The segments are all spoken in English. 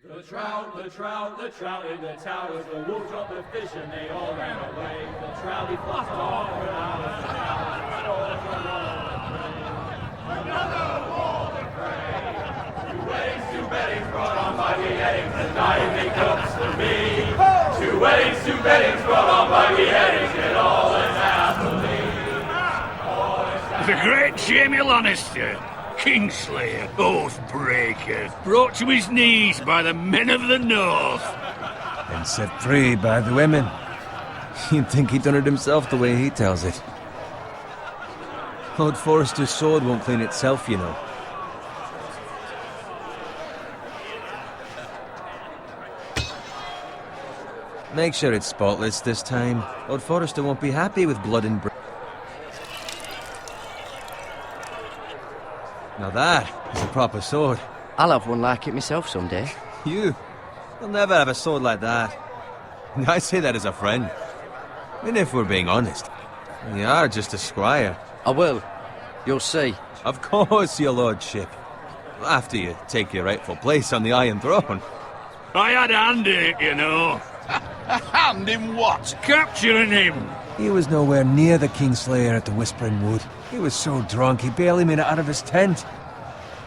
The trout in the towers, the wolves dropped the fish and they all ran away. The trout he flopped off without a another water Freys. 2 weddings, 2 beddings brought on by beheadings, and diving cups for me. 2 weddings, 2 beddings brought on by beheadings, and all is happily. The great Jamie Lannister, Kingslayer, Oathbreaker, brought to his knees by the men of the North. And set free by the women. You'd think he'd done it himself the way he tells it. Lord Forrester's sword won't clean itself, you know. Make sure it's spotless this time. Lord Forrester won't be happy with blood and Now that is a proper sword. I'll have one like it myself someday. You'll never have a sword like that. I say that as a friend. And if we're being honest, you are just a squire. I will. You'll see. Of course, your lordship. After you take your rightful place on the Iron Throne. I had a hand in it, you know. A hand in what? Capturing him. He was nowhere near the Kingslayer at the Whispering Wood. He was so drunk he barely made it out of his tent.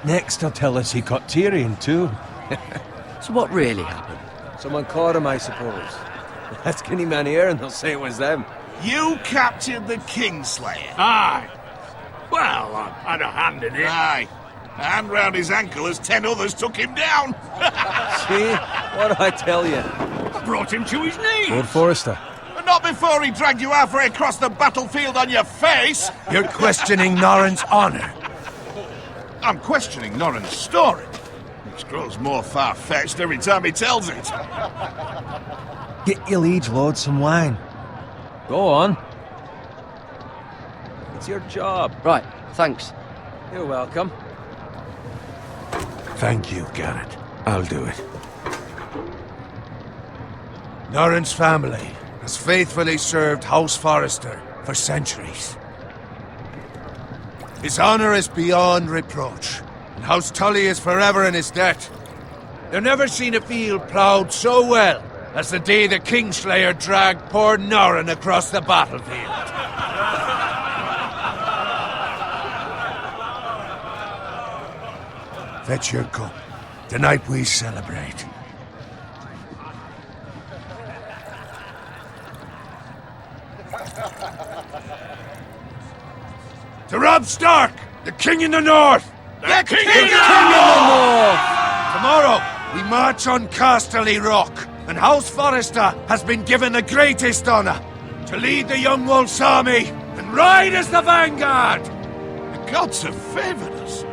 Next he'll tell us he caught Tyrion too. So what really happened? Someone caught him, I suppose. Ask any man here and they'll say it was them. You captured the Kingslayer? Aye. Well, I had a hand in it. Aye. A hand round his ankle as 10 others took him down. See? What do I tell you? I brought him to his knees. Lord Forrester. But not before he dragged you halfway across the battlefield on your face. You're questioning Norrin's honor. I'm questioning Norrin's story, which grows more far-fetched every time he tells it. Get your liege lord some wine. Go on. It's your job. Right, thanks. You're welcome. Thank you, Garrett. I'll do it. Norrin's family has faithfully served House Forrester for centuries. His honor is beyond reproach, and House Tully is forever in his debt. They've never seen a field ploughed so well as the day the Kingslayer dragged poor Norrin across the battlefield. Fetch your cup. Tonight we celebrate. To Robb Stark, the King in the North! The King in the North! Tomorrow, we march on Casterly Rock, and House Forrester has been given the greatest honor to lead the Young Wolf's army and ride as the vanguard! The gods have favored us.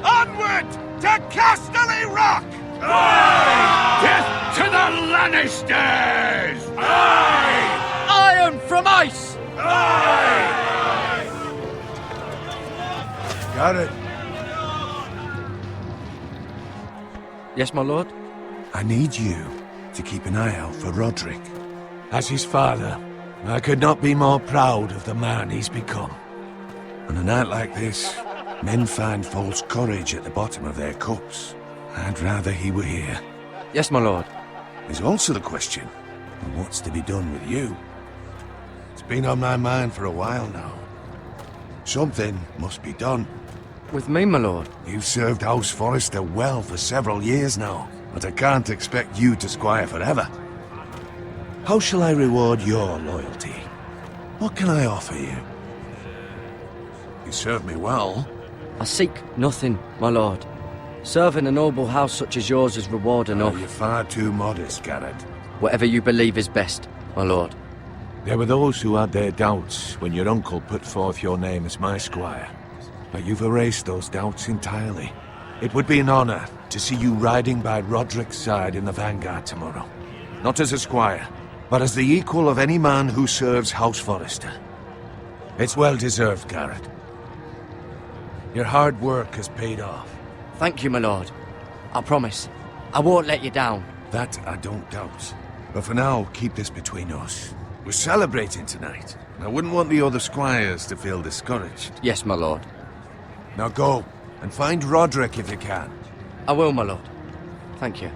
Onward to Casterly Rock! Aye! Death to the Lannisters! Aye! Iron from ice! Aye! Got it. Yes, my lord? I need you to keep an eye out for Roderick. As his father, I could not be more proud of the man he's become. On a night like this, men find false courage at the bottom of their cups. I'd rather he were here. Yes, my lord. There's also the question of what's to be done with you. It's been on my mind for a while now. Something must be done. With me, my lord? You've served House Forrester well for several years now, but I can't expect you to squire forever. How shall I reward your loyalty? What can I offer you? You serve me well. I seek nothing, my lord. Serving a noble house such as yours is reward enough. You're far too modest, Garrett. Whatever you believe is best, my lord. There were those who had their doubts when your uncle put forth your name as my squire. But you've erased those doubts entirely. It would be an honor to see you riding by Roderick's side in the vanguard tomorrow. Not as a squire, but as the equal of any man who serves House Forrester. It's well deserved, Garrett. Your hard work has paid off. Thank you, my lord. I promise. I won't let you down. That I don't doubt. But for now, keep this between us. We're celebrating tonight, and I wouldn't want the other squires to feel discouraged. Yes, my lord. Now go, and find Roderick if you can. I will, my lord. Thank you.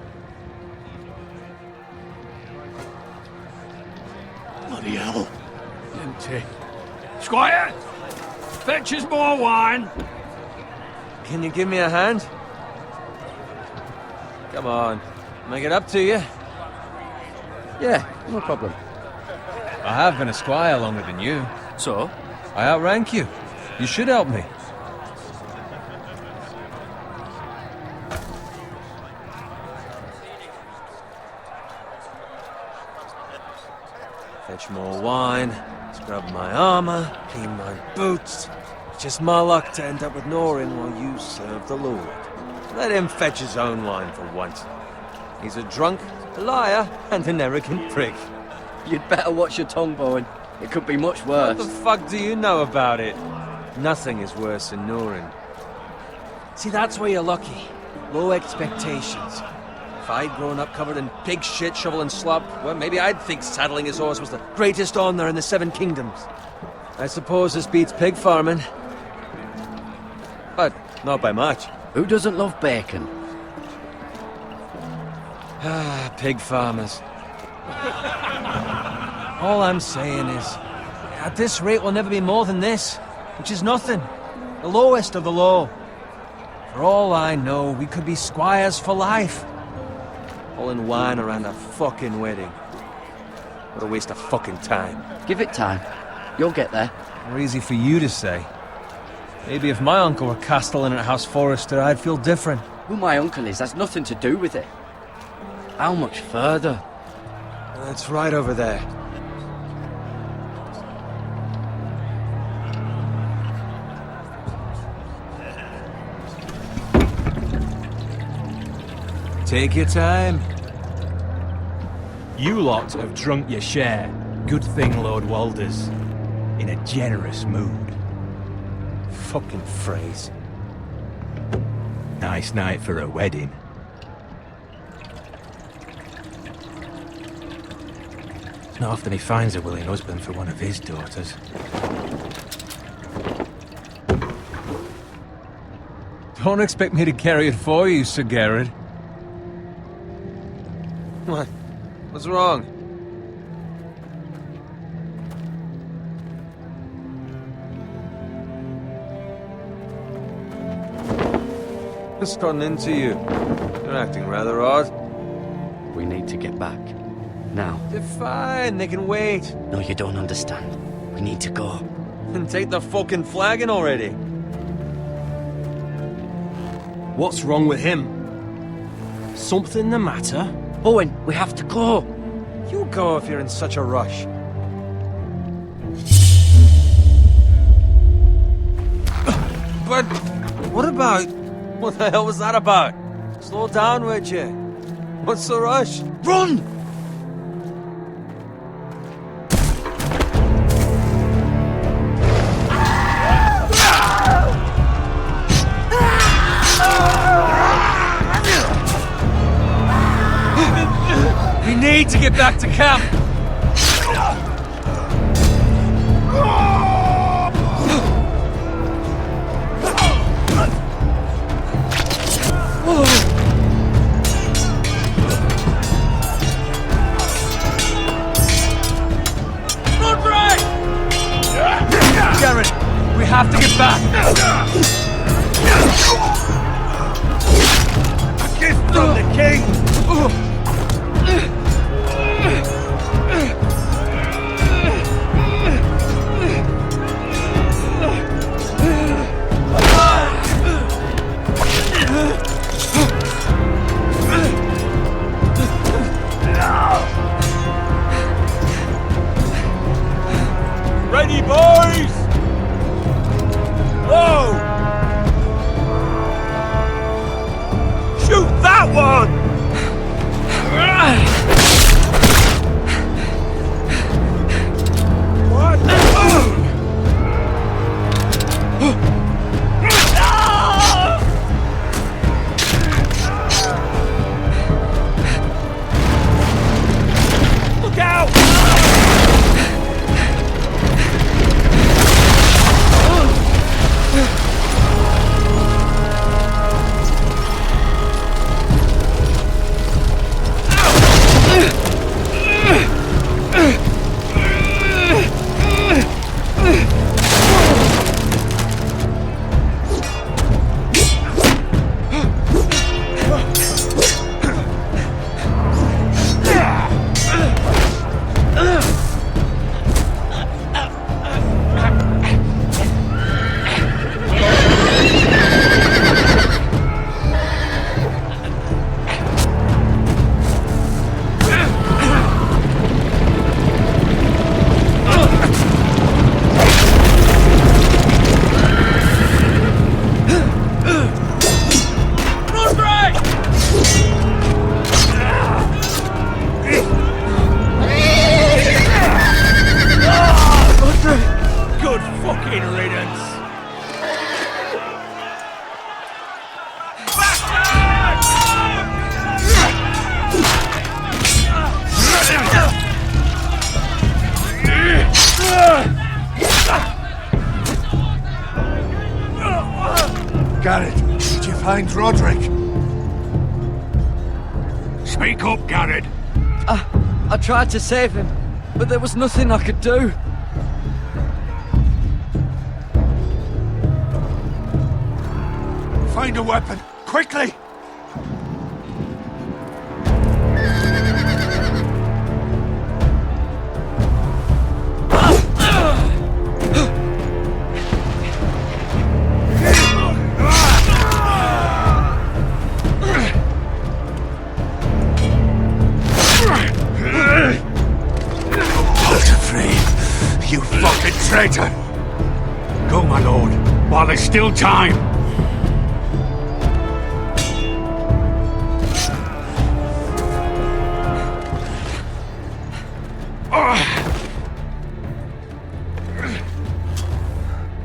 Bloody hell. Empty. Squire! Fetch us more wine! Can you give me a hand? Come on, make it up to you. Yeah, no problem. I have been a squire longer than you. So? I outrank you. You should help me. Fetch more wine, scrub my armor, clean my boots. It's just my luck to end up with Norin while you serve the Lord. Let him fetch his own wine for once. He's a drunk, a liar, and an arrogant prick. You'd better watch your tongue, Bowen. It could be much worse. What the fuck do you know about it? Nothing is worse than Norin. See, that's where you're lucky. Low expectations. If I'd grown up covered in pig shit, shovel and slop, well, maybe I'd think saddling his horse was the greatest honor in the Seven Kingdoms. I suppose this beats pig farming. But not by much. Who doesn't love bacon? Ah, pig farmers. All I'm saying is, at this rate we'll never be more than this, which is nothing. The lowest of the low. For all I know, we could be squires for life. Pulling wine around a fucking wedding. What a waste of fucking time. Give it time. You'll get there. More easy for you to say. Maybe if my uncle were castellan at House Forrester, I'd feel different. Who my uncle is has nothing to do with it. How much further? That's right over there. Take your time. You lot have drunk your share. Good thing Lord Walder's in a generous mood. Fucking Freys. Nice night for a wedding. It's not often he finds a willing husband for one of his daughters. Don't expect me to carry it for you, Sir Garrett. What? What's wrong? Just gotten into you. You're acting rather odd. We need to get back. Now. They're fine, they can wait. No, you don't understand. We need to go. And take the fucking flagon already. What's wrong with him? Something the matter? Owen, we have to go. You go if you're in such a rush. But what about... What the hell was that about? Slow down, would you? What's the rush? Run! We need to get back to camp! Garrett, we have to get back! A gift from the king! Ready, boys! Whoa! Shoot that one! Look out! find Roderick. Speak up, Garrett. I tried to save him, but there was nothing I could do. Find a weapon, quickly! You fucking traitor! Go, my lord, while there's still time.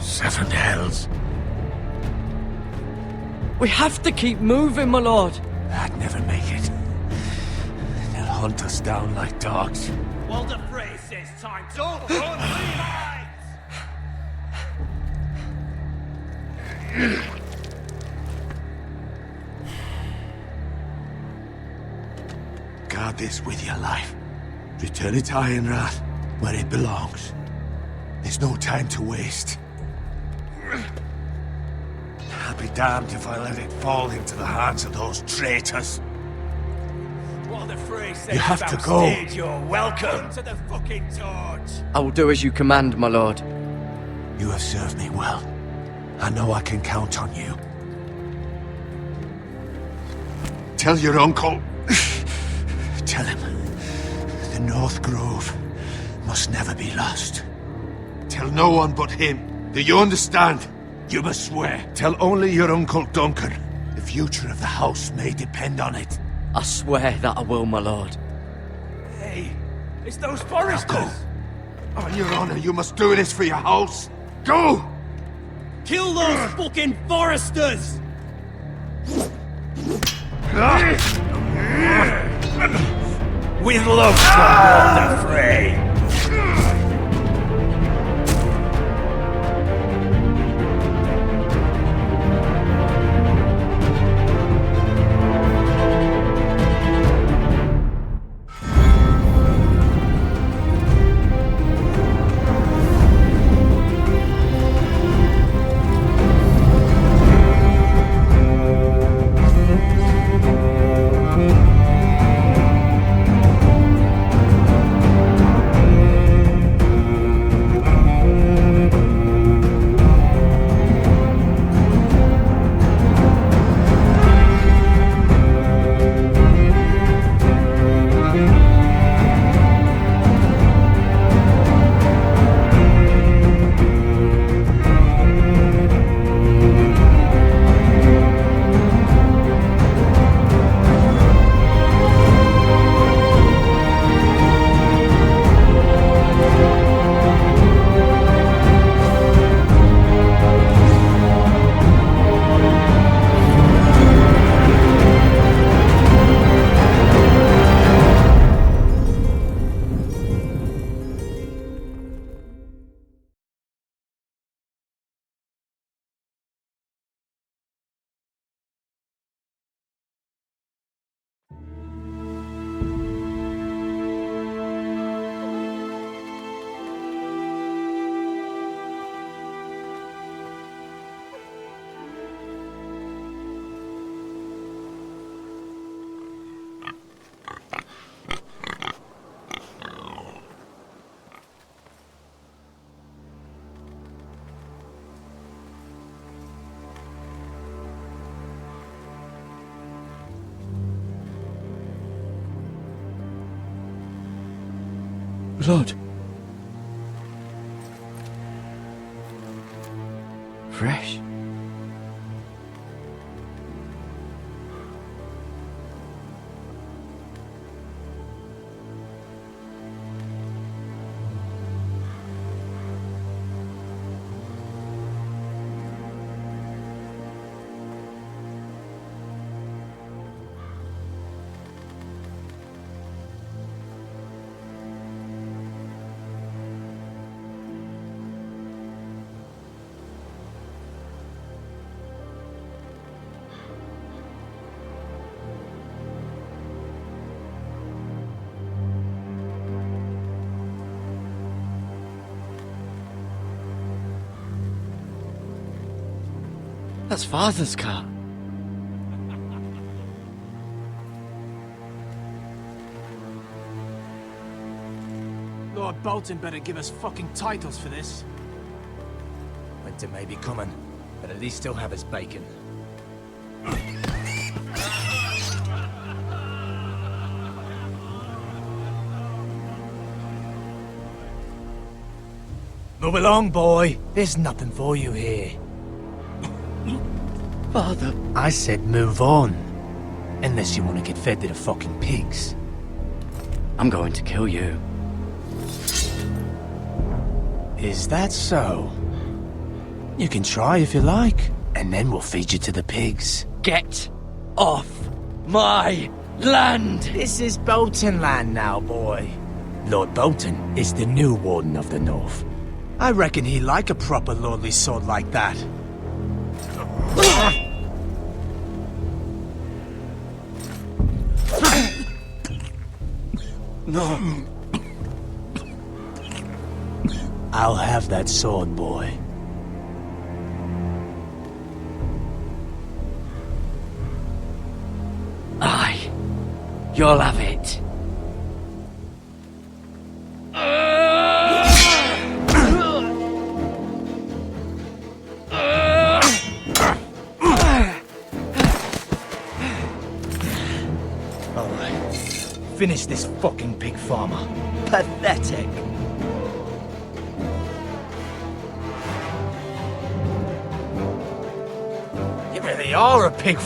Seven hells. We have to keep moving, my lord. I'd never make it. They'll hunt us down like dogs. Walter Freys says time to run Freys! Guard this with your life. Return it to Ironrath, where it belongs. There's no time to waste. I'll be damned if I let it fall into the hands of those traitors. Walter Freys says You have to go. You're welcome to the fucking torch! I will do as you command, my lord. You have served me well. I know I can count on you. Tell your uncle... Tell him... the North Grove must never be lost. Tell no one but him. Do you understand? You must swear. Tell only your Uncle Duncan. The future of the house may depend on it. I swear that I will, my lord. Hey, it's those Now foresters! go. On your honor, you must do this for your house. Go! Kill those fucking foresters! With love from Walter Frey! Lord. Fresh. That's Father's car. Lord Bolton better give us fucking titles for this. Winter may be coming, but at least he'll have his bacon. Move along, boy. There's nothing for you here. Father. I said move on. Unless you want to get fed to the fucking pigs. I'm going to kill you. Is that so? You can try if you like, and then we'll feed you to the pigs. Get off my land! This is Bolton land now, boy. Lord Bolton is the new Warden of the North. I reckon he'd like a proper lordly sword like that. No. I'll have that sword, boy. Aye. You'll have it. Alright. Finish this fucking pig farmer. Pathetic. You really are a pig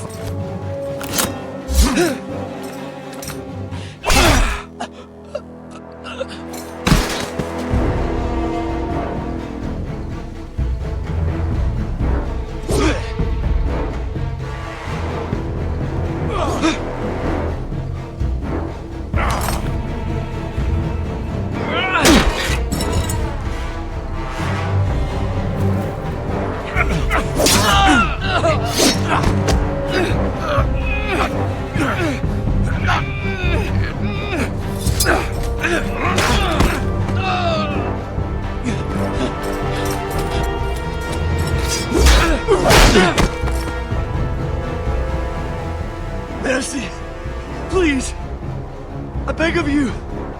Mercy! Please! I beg of you!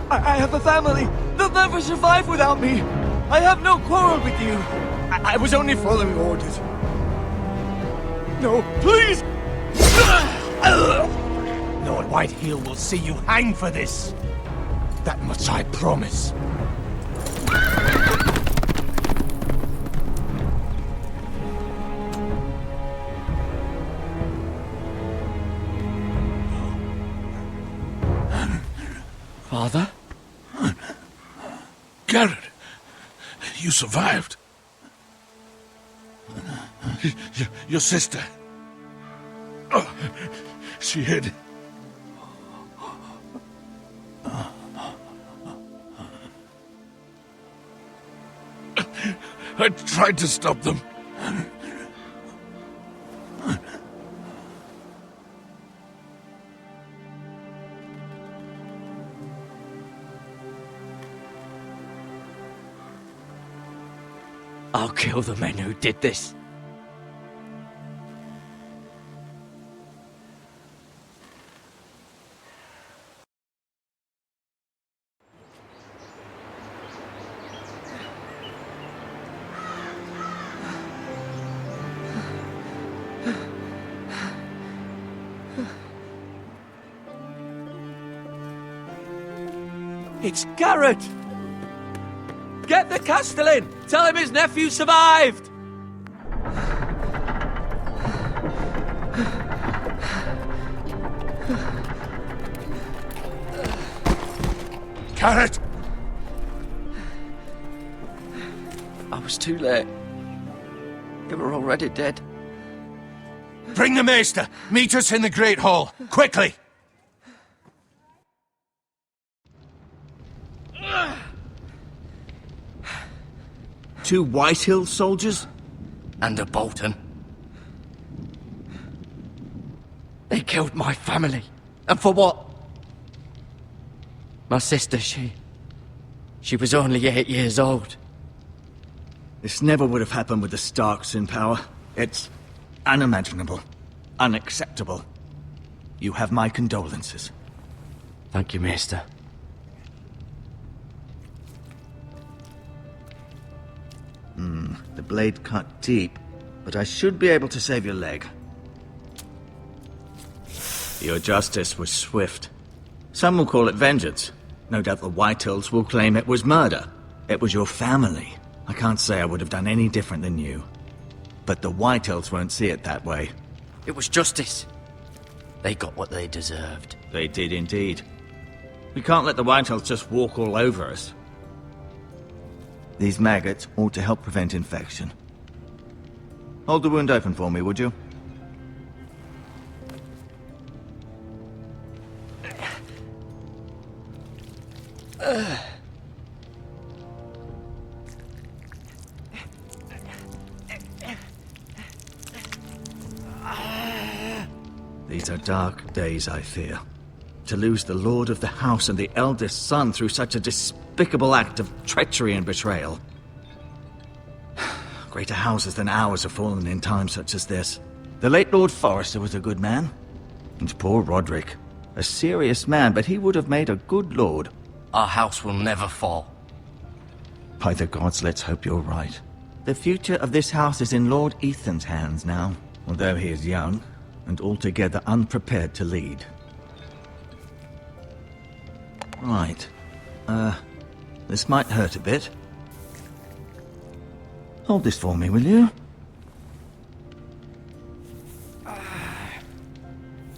I have a family! They'll never survive without me! I have no quarrel with you! I was only following orders. No, please! Lord Whitehill will see you hang for this. That much I promise. Father? Garrett, you survived. Your sister. Oh, she hid. I tried to stop them. I'll kill the men who did this. It's Garrett! Get the Castellan! Tell him his nephew survived! Garrett! I was too late. They were already dead. Bring the maester! Meet us in the Great Hall! Quickly! Two Whitehill soldiers? And a Bolton. They killed my family. And for what? My sister, she was only 8 years old. This never would have happened with the Starks in power. unimaginable, unacceptable. You have my condolences. Thank you, Maester. The blade cut deep, but I should be able to save your leg. Your justice was swift. Some will call it vengeance. No doubt the Whitehills will claim it was murder. It was your family. I can't say I would have done any different than you. But the Whitehills won't see it that way. It was justice. They got what they deserved. They did indeed. We can't let the Whitehills just walk all over us. These maggots ought to help prevent infection. Hold the wound open for me, would you? These are dark days, I fear. To lose the lord of the house and the eldest son through such a despicable act of treachery and betrayal. Greater houses than ours have fallen in times such as this. The late Lord Forrester was a good man. And poor Roderick. A serious man, but he would have made a good lord. Our house will never fall. By the gods, let's hope you're right. The future of this house is in Lord Ethan's hands now, although he is young and altogether unprepared to lead. Right. This might hurt a bit. Hold this for me, will you? I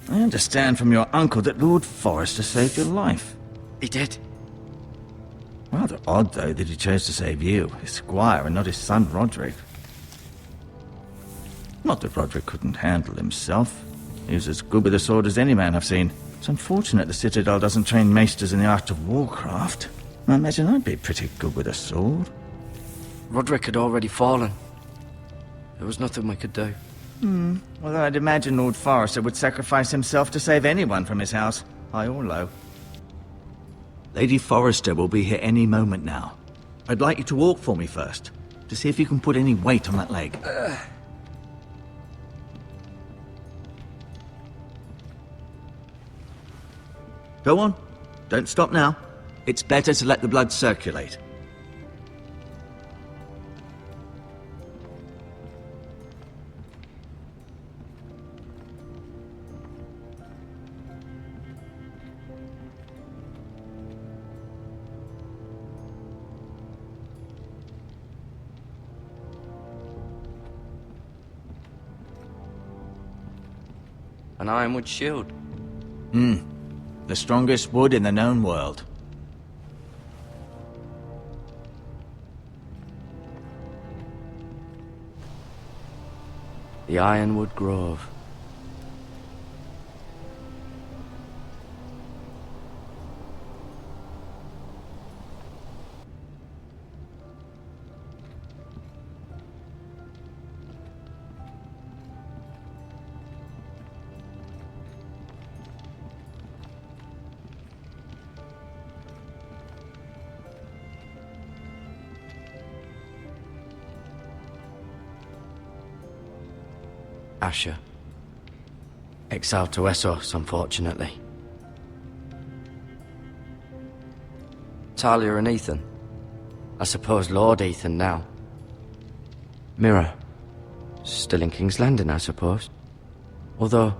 understand from your uncle that Lord Forrester saved your life. He did. Rather odd, though, that he chose to save you, his squire, and not his son Roderick. Not that Roderick couldn't handle himself. He was as good with a sword as any man I've seen. It's unfortunate the Citadel doesn't train maesters in the art of warcraft. I imagine I'd be pretty good with a sword. Roderick had already fallen. There was nothing we could do. Well, I'd imagine Lord Forrester would sacrifice himself to save anyone from his house, high or low. Lady Forrester will be here any moment now. I'd like you to walk for me first, to see if you can put any weight on that leg. Go on. Don't stop now. It's better to let the blood circulate. An ironwood shield. The strongest wood in the known world. The Ironwood Grove. Asher. Exiled to Essos, unfortunately. Talia and Ethan. I suppose Lord Ethan now. Mira. Still in King's Landing, I suppose. Although,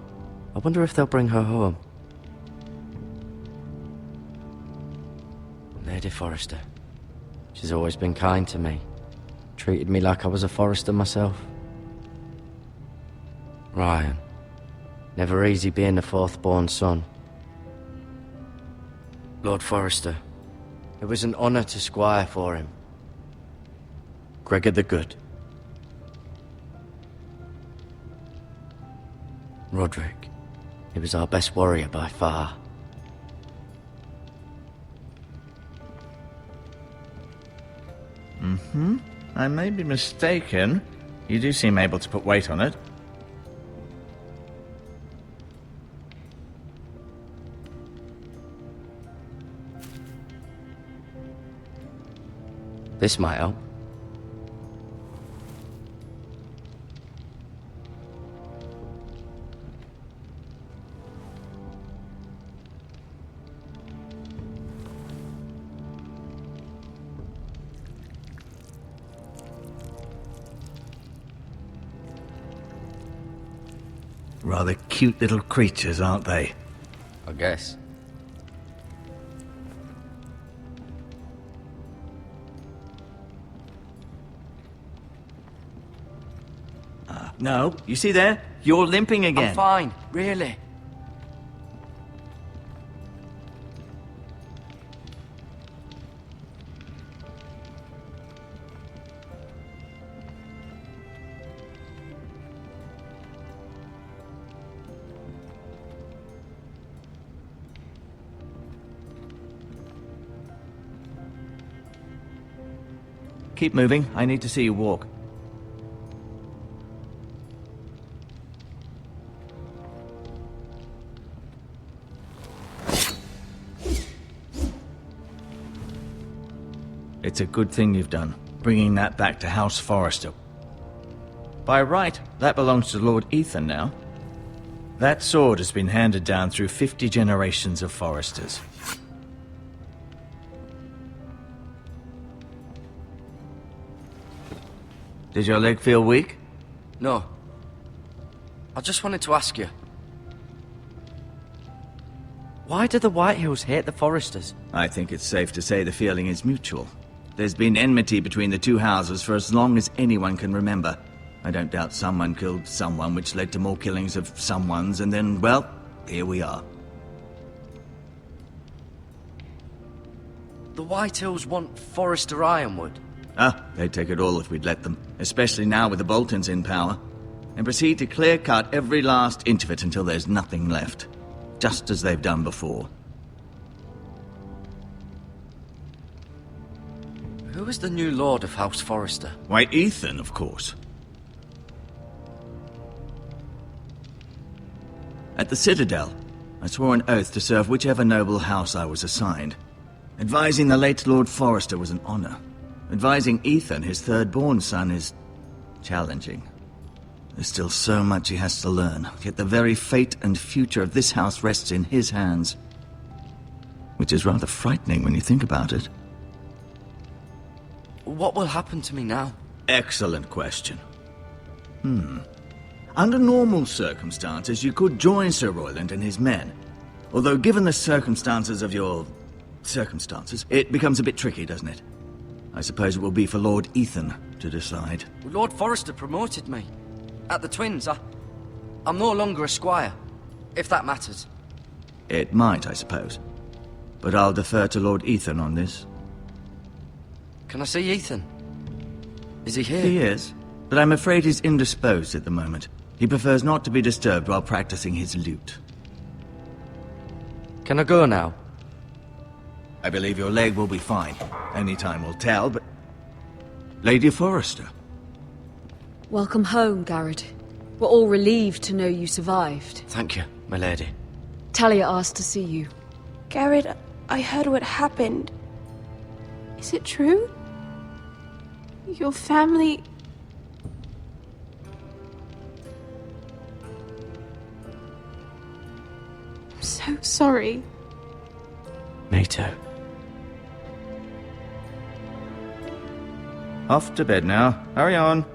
I wonder if they'll bring her home. Lady Forrester. She's always been kind to me. Treated me like I was a Forrester myself. Ryan. Never easy being the fourth-born son. Lord Forrester. It was an honor to squire for him. Gregor the Good. Roderick. He was our best warrior by far. I may be mistaken. You do seem able to put weight on it. This might help. Rather cute little creatures, aren't they? I guess. No, you see there? You're limping again. I'm fine, really. Keep moving. I need to see you walk. It's a good thing you've done, bringing that back to House Forrester. By right, that belongs to Lord Ethan now. That sword has been handed down through 50 generations of Forresters. Did your leg feel weak? No. I just wanted to ask you. Why do the Whitehills hate the Forresters? I think it's safe to say the feeling is mutual. There's been enmity between the two houses for as long as anyone can remember. I don't doubt someone killed someone, which led to more killings of someones, and then, well, here we are. The Whitehills want Forrester Ironwood. They'd take it all if we'd let them, especially now with the Boltons in power, and proceed to clear-cut every last inch of it until there's nothing left, just as they've done before. Who is the new Lord of House Forrester? Why, Ethan, of course. At the Citadel, I swore an oath to serve whichever noble house I was assigned. Advising the late Lord Forrester was an honor. Advising Ethan, his third-born son, is challenging. There's still so much he has to learn, yet the very fate and future of this house rests in his hands. Which is rather frightening when you think about it. What will happen to me now? Excellent question. Under normal circumstances, you could join Sir Royland and his men. Although given the circumstances of your... circumstances, it becomes a bit tricky, doesn't it? I suppose it will be for Lord Ethan to decide. Lord Forrester promoted me. At the Twins, I'm no longer a squire, if that matters. It might, I suppose. But I'll defer to Lord Ethan on this. Can I see Ethan? Is he here? He is, but I'm afraid he's indisposed at the moment. He prefers not to be disturbed while practicing his lute. Can I go now? I believe your leg will be fine. Only time will tell, but... Lady Forrester. Welcome home, Garrett. We're all relieved to know you survived. Thank you, my lady. Talia asked to see you. Garrett, I heard what happened. Is it true? Your family... I'm so sorry. Me too. Off to bed now. Hurry on.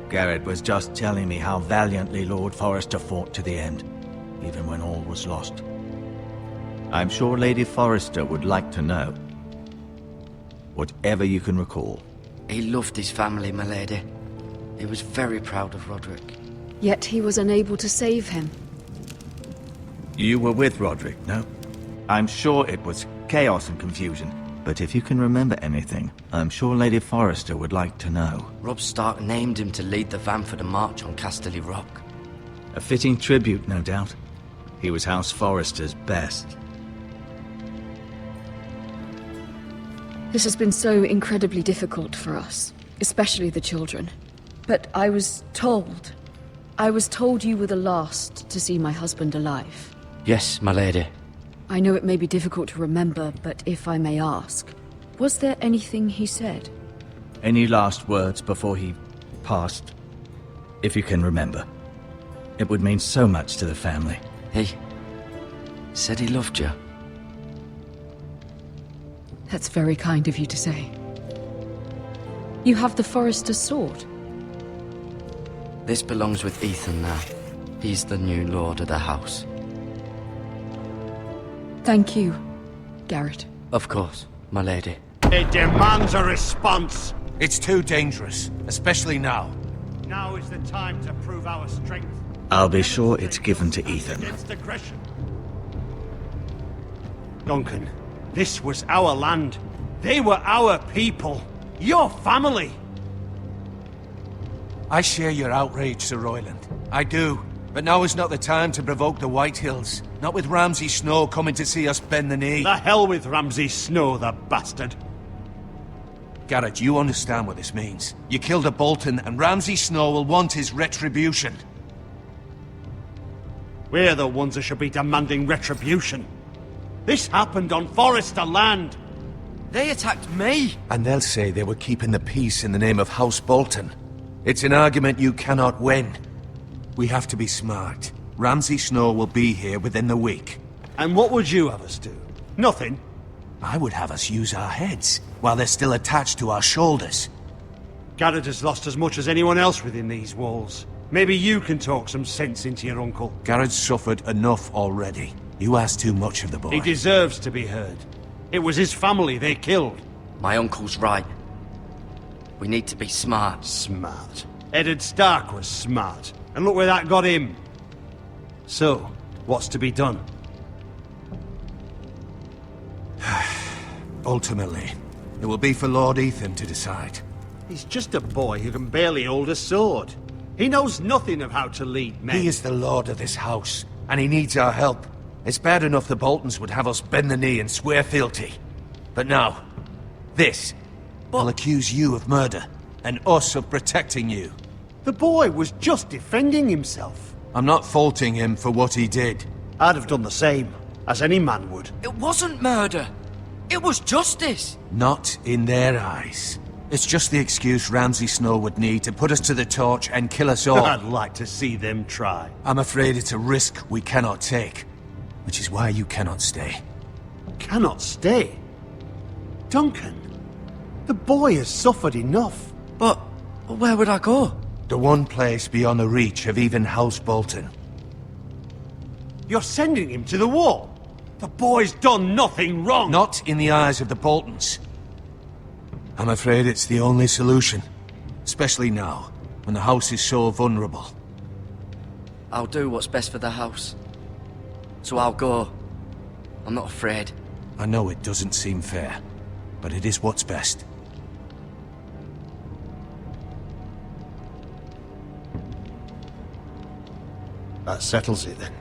Garrett was just telling me how valiantly Lord Forrester fought to the end, even when all was lost. I'm sure Lady Forrester would like to know. Whatever you can recall. He loved his family, my lady. He was very proud of Roderick. Yet he was unable to save him. You were with Roderick, no? I'm sure it was chaos and confusion, but if you can remember anything, I'm sure Lady Forrester would like to know. Robb Stark named him to lead the van for the march on Casterly Rock. A fitting tribute, no doubt. He was House Forrester's best. This has been so incredibly difficult for us, especially the children. But I was told you were the last to see my husband alive. Yes, my lady. I know it may be difficult to remember, but if I may ask, was there anything he said? Any last words before he passed? If you can remember. It would mean so much to the family. He said he loved you. That's very kind of you to say. You have the Forester's sword. This belongs with Ethan now. He's the new lord of the house. Thank you, Garrett. Of course, my lady. It demands a response. It's too dangerous, especially now. Now is the time to prove our strength. I'll be sure it's given to Ethan. Against aggression. Duncan, this was our land. They were our people. Your family. I share your outrage, Sir Royland. I do. But now is not the time to provoke the Whitehills. Not with Ramsay Snow coming to see us bend the knee. The hell with Ramsay Snow, the bastard. Garrett, you understand what this means. You killed a Bolton, and Ramsay Snow will want his retribution. We're the ones that should be demanding retribution. This happened on Forester land. They attacked me! And they'll say they were keeping the peace in the name of House Bolton. It's an argument you cannot win. We have to be smart. Ramsay Snow will be here within the week. And what would you have us do? Nothing. I would have us use our heads, while they're still attached to our shoulders. Garrett has lost as much as anyone else within these walls. Maybe you can talk some sense into your uncle. Garrett's suffered enough already. You ask too much of the boy. He deserves to be heard. It was his family they killed. My uncle's right. We need to be smart. Smart. Eddard Stark was smart. And look where that got him. So, what's to be done? Ultimately, it will be for Lord Ethan to decide. He's just a boy who can barely hold a sword. He knows nothing of how to lead men. He is the lord of this house, and he needs our help. It's bad enough the Boltons would have us bend the knee and swear fealty. But now, this will accuse you of murder, and us of protecting you. The boy was just defending himself. I'm not faulting him for what he did. I'd have done the same, as any man would. It wasn't murder. It was justice. Not in their eyes. It's just the excuse Ramsay Snow would need to put us to the torch and kill us all. I'd like to see them try. I'm afraid it's a risk we cannot take. Which is why you cannot stay. Cannot stay? Duncan, the boy has suffered enough. But where would I go? The one place beyond the reach of even House Bolton. You're sending him to the wall? The boy's done nothing wrong! Not in the eyes of the Boltons. I'm afraid it's the only solution. Especially now, when the house is so vulnerable. I'll do what's best for the house. So I'll go. I'm not afraid. I know it doesn't seem fair, but it is what's best. That settles it then.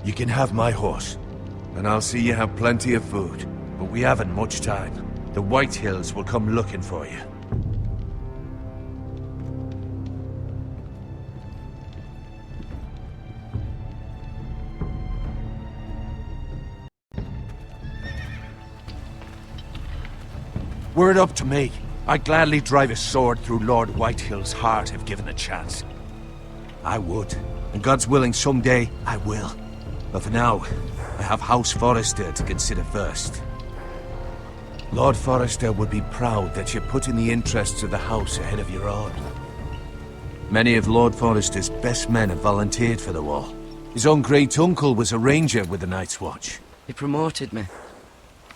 You can have my horse, and I'll see you have plenty of food. But we haven't much time. The Whitehills will come looking for you. Were it up to me, I'd gladly drive a sword through Lord Whitehill's heart if given a chance. I would, and God's willing someday I will. But for now, I have House Forester to consider first. Lord Forester would be proud that you're putting the interests of the house ahead of your own. Many of Lord Forester's best men have volunteered for the war. His own great-uncle was a ranger with the Night's Watch. He promoted me.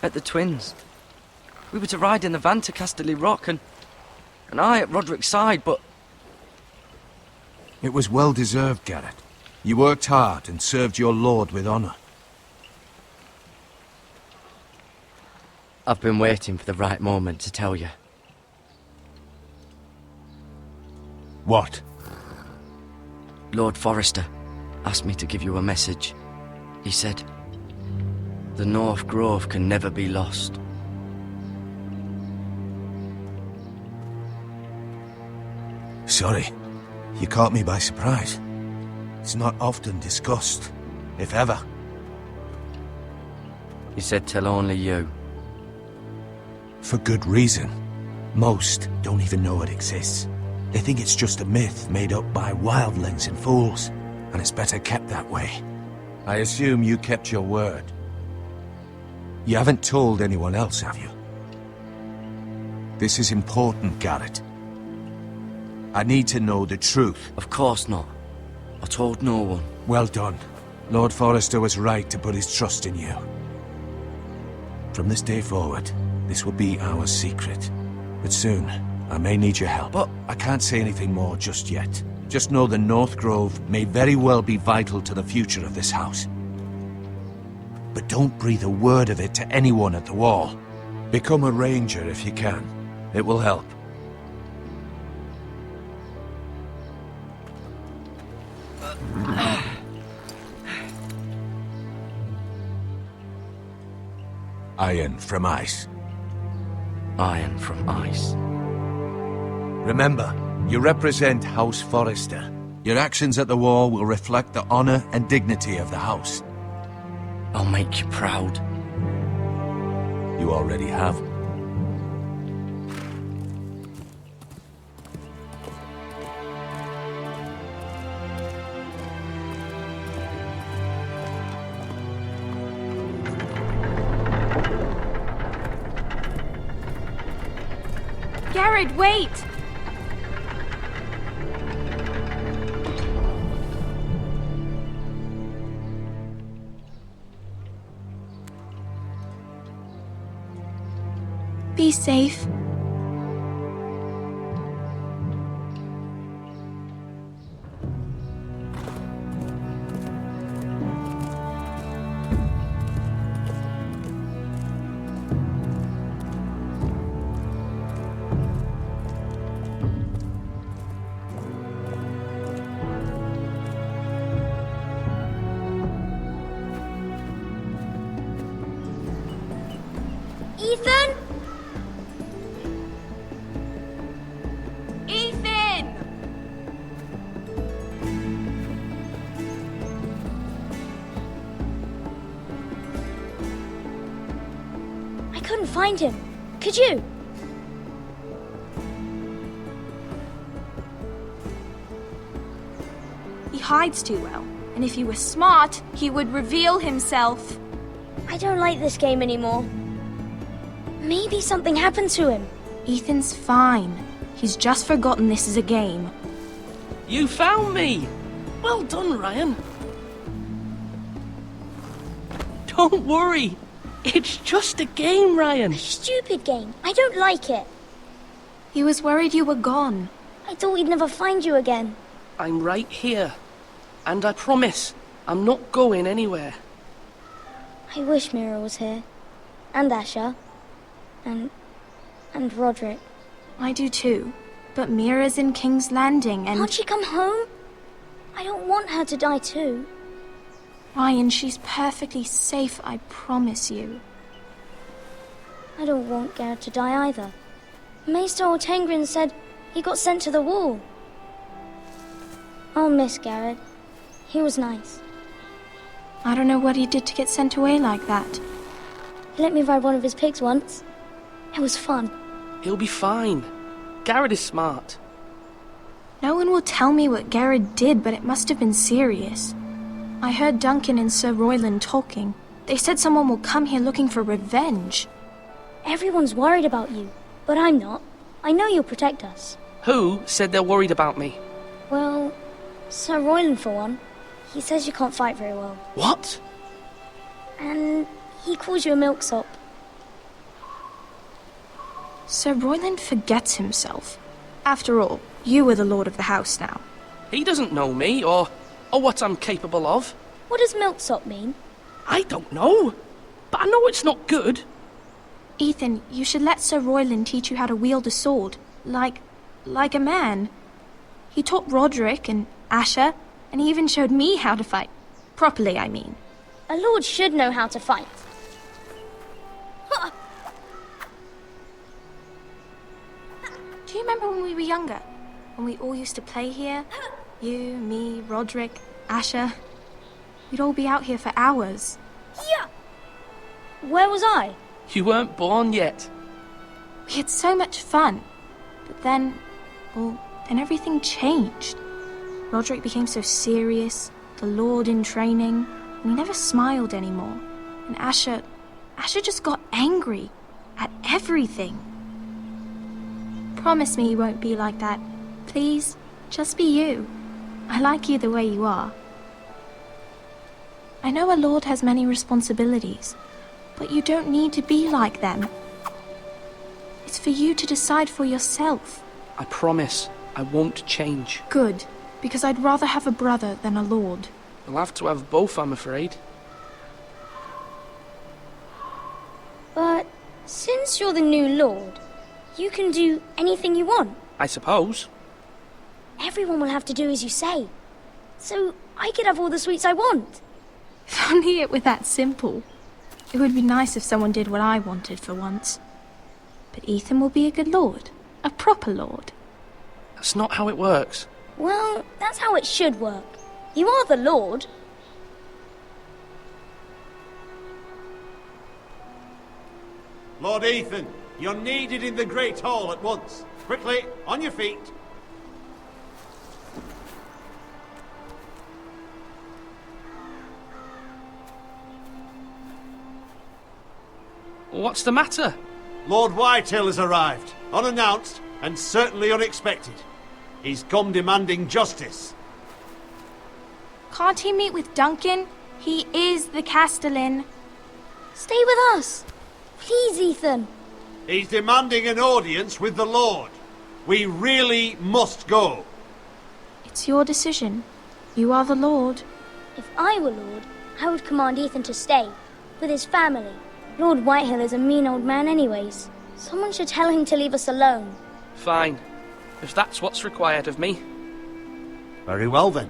At the Twins. We were to ride in the van to Casterly Rock, and I at Roderick's side, but... It was well-deserved, Garrett. You worked hard and served your lord with honor. I've been waiting for the right moment to tell you. What? Lord Forester asked me to give you a message. He said, the North Grove can never be lost. Sorry. You caught me by surprise. It's not often discussed, if ever. He said tell only you. For good reason. Most don't even know it exists. They think it's just a myth made up by wildlings and fools, and it's better kept that way. I assume you kept your word. You haven't told anyone else, have you? This is important, Garrett. I need to know the truth. Of course not. I told no one. Well done. Lord Forrester was right to put his trust in you. From this day forward, this will be our secret. But soon, I may need your help. But I can't say anything more just yet. Just know the North Grove may very well be vital to the future of this house. But don't breathe a word of it to anyone at the Wall. Become a ranger if you can. It will help. Iron from ice. Iron from ice. Remember, you represent House Forrester. Your actions at the Wall will reflect the honor and dignity of the house. I'll make you proud. You already have. Garrett, wait! Be safe. Ethan? Ethan! I couldn't find him. Could you? He hides too well, and if he were smart, he would reveal himself. I don't like this game anymore. Maybe something happened to him. Ethan's fine. He's just forgotten this is a game. You found me! Well done, Ryan. Don't worry. It's just a game, Ryan. A stupid game. I don't like it. He was worried you were gone. I thought we'd never find you again. I'm right here. And I promise, I'm not going anywhere. I wish Mira was here. And Asher. And Roderick. I do too. But Mira's in King's Landing and... Can't she come home? I don't want her to die too. Ryan, she's perfectly safe, I promise you. I don't want Garrett to die either. Maester Ortengrin said he got sent to the Wall. I'll miss Garrett. He was nice. I don't know what he did to get sent away like that. He let me ride one of his pigs once. It was fun. He'll be fine. Garrett is smart. No one will tell me what Garrett did, but it must have been serious. I heard Duncan and Sir Royland talking. They said someone will come here looking for revenge. Everyone's worried about you, but I'm not. I know you'll protect us. Who said they're worried about me? Well, Sir Royland for one. He says you can't fight very well. What? And he calls you a milksop. Sir Royland forgets himself. After all, you are the lord of the house now. He doesn't know me, or what I'm capable of. What does milksop mean? I don't know, but I know it's not good. Ethan, you should let Sir Royland teach you how to wield a sword, like a man. He taught Roderick and Asher, and he even showed me how to fight. Properly, I mean. A lord should know how to fight. Do you remember when we were younger? When we all used to play here? You, me, Roderick, Asher. We'd all be out here for hours. Yeah! Where was I? You weren't born yet. We had so much fun. But then, well, then everything changed. Roderick became so serious, the Lord in training, and he never smiled anymore. And Asher Asher just got angry at everything. Promise me you won't be like that. Please, just be you. I like you the way you are. I know a lord has many responsibilities, but you don't need to be like them. It's for you to decide for yourself. I promise I won't change. Good, because I'd rather have a brother than a lord. I'll have to have both, I'm afraid. But since you're the new lord, you can do anything you want. I suppose. Everyone will have to do as you say. So I could have all the sweets I want. If only it were that simple. It would be nice if someone did what I wanted for once. But Ethan will be a good lord. A proper lord. That's not how it works. Well, that's how it should work. You are the lord. Lord Ethan, you're needed in the Great Hall at once. Quickly, on your feet. What's the matter? Lord Whitehill has arrived, unannounced and certainly unexpected. He's come demanding justice. Can't he meet with Duncan? He is the Castellan. Stay with us. Please, Ethan. He's demanding an audience with the Lord. We really must go. It's your decision. You are the lord. If I were lord, I would command Ethan to stay, with his family. Lord Whitehill is a mean old man anyways. Someone should tell him to leave us alone. Fine. If that's what's required of me. Very well then.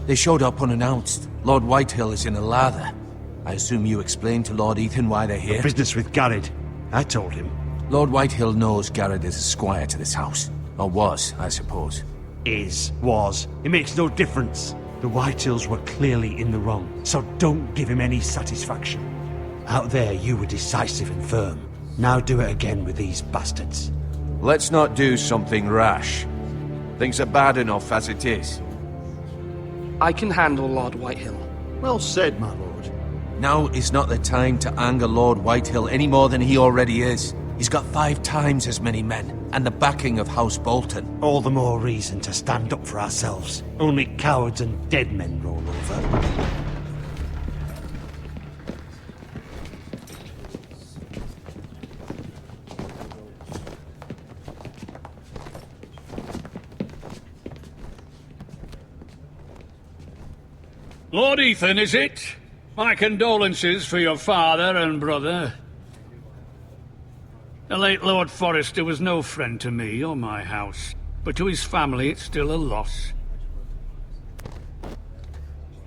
They showed up unannounced. Lord Whitehill is in a lather. I assume you explained to Lord Ethan why they're here? Business with Garrett. I told him. Lord Whitehill knows Garrett is a squire to this house. Or was, I suppose. Was. It makes no difference. The Whitehills were clearly in the wrong, so don't give him any satisfaction. Out there, you were decisive and firm. Now do it again with these bastards. Let's not do something rash. Things are bad enough as it is. I can handle Lord Whitehill. Well said, my lord. Now is not the time to anger Lord Whitehill any more than he already is. He's got 5 times as many men, and the backing of House Bolton. All the more reason to stand up for ourselves. Only cowards and dead men roll over. Lord Ethan, is it? My condolences for your father and brother. The late Lord Forrester was no friend to me or my house, but to his family it's still a loss.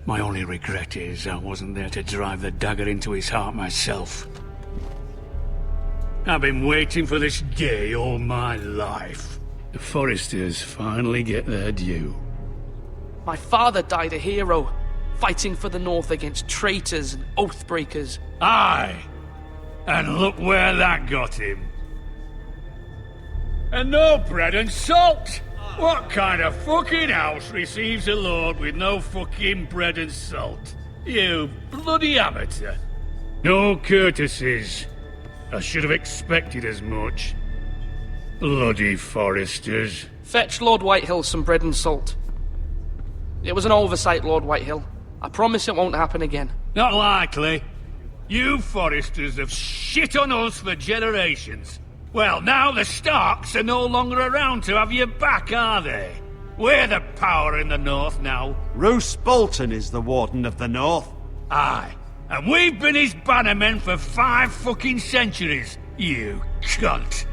My only regret is I wasn't there to drive the dagger into his heart myself. I've been waiting for this day all my life. The Forresters finally get their due. My father died a hero, fighting for the North against traitors and oathbreakers. Aye, and look where that got him. And no bread and salt! What kind of fucking house receives a lord with no fucking bread and salt? You bloody amateur. No courtesies. I should have expected as much. Bloody Forresters. Fetch Lord Whitehill some bread and salt. It was an oversight, Lord Whitehill. I promise it won't happen again. Not likely. You Forresters have shit on us for generations. Well, now the Starks are no longer around to have you back, are they? We're the power in the North now. Roose Bolton is the Warden of the North. Aye. And we've been his bannermen for 5 fucking centuries, you cunt.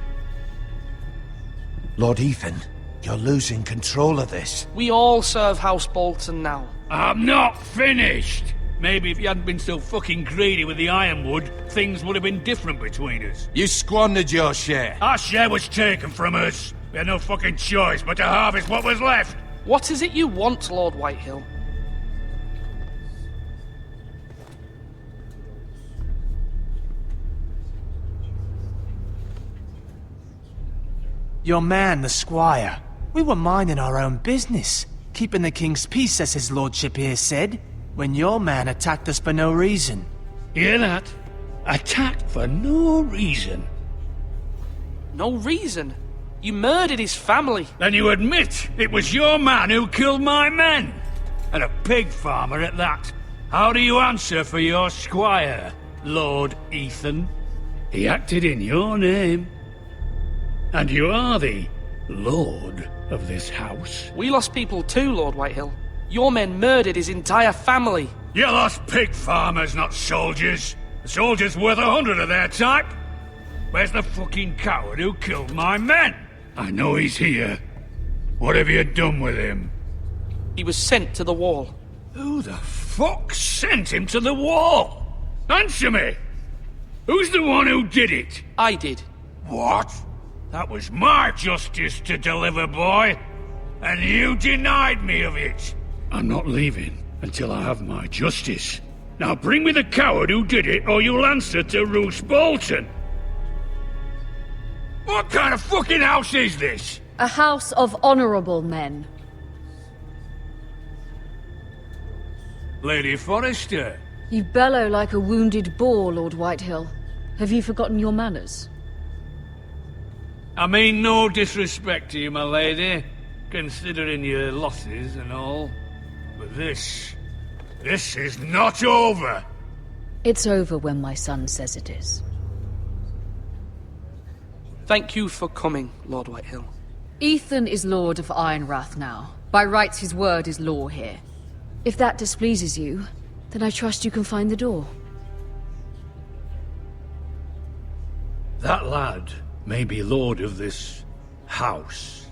Lord Ethan, you're losing control of this. We all serve House Bolton now. I'm not finished. Maybe if you hadn't been so fucking greedy with the ironwood, things would have been different between us. You squandered your share. Our share was taken from us. We had no fucking choice but to harvest what was left. What is it you want, Lord Whitehill? Your man, the squire. We were minding our own business, keeping the king's peace, as his lordship here said, when your man attacked us for no reason. Hear that? Attacked for no reason. No reason? You murdered his family. Then you admit it was your man who killed my men. And a pig farmer at that. How do you answer for your squire, Lord Ethan? He acted in your name. And you are the lord of this house. We lost people too, Lord Whitehill. Your men murdered his entire family. You lost pig farmers, not soldiers. The soldiers worth 100 of their type. Where's the fucking coward who killed my men? I know he's here. What have you done with him? He was sent to the wall. Who the fuck sent him to the wall? Answer me! Who's the one who did it? I did. What? That was my justice to deliver, boy. And you denied me of it. I'm not leaving until I have my justice. Now bring me the coward who did it, or you'll answer to Roose Bolton. What kind of fucking house is this? A house of honorable men. Lady Forrester. You bellow like a wounded boar, Lord Whitehill. Have you forgotten your manners? I mean no disrespect to you, my lady, considering your losses and all. But this is not over. It's over when my son says it is. Thank you for coming, Lord Whitehill. Ethan is Lord of Ironrath now. By rights, his word is law here. If that displeases you, then I trust you can find the door. That lad may be lord of this house,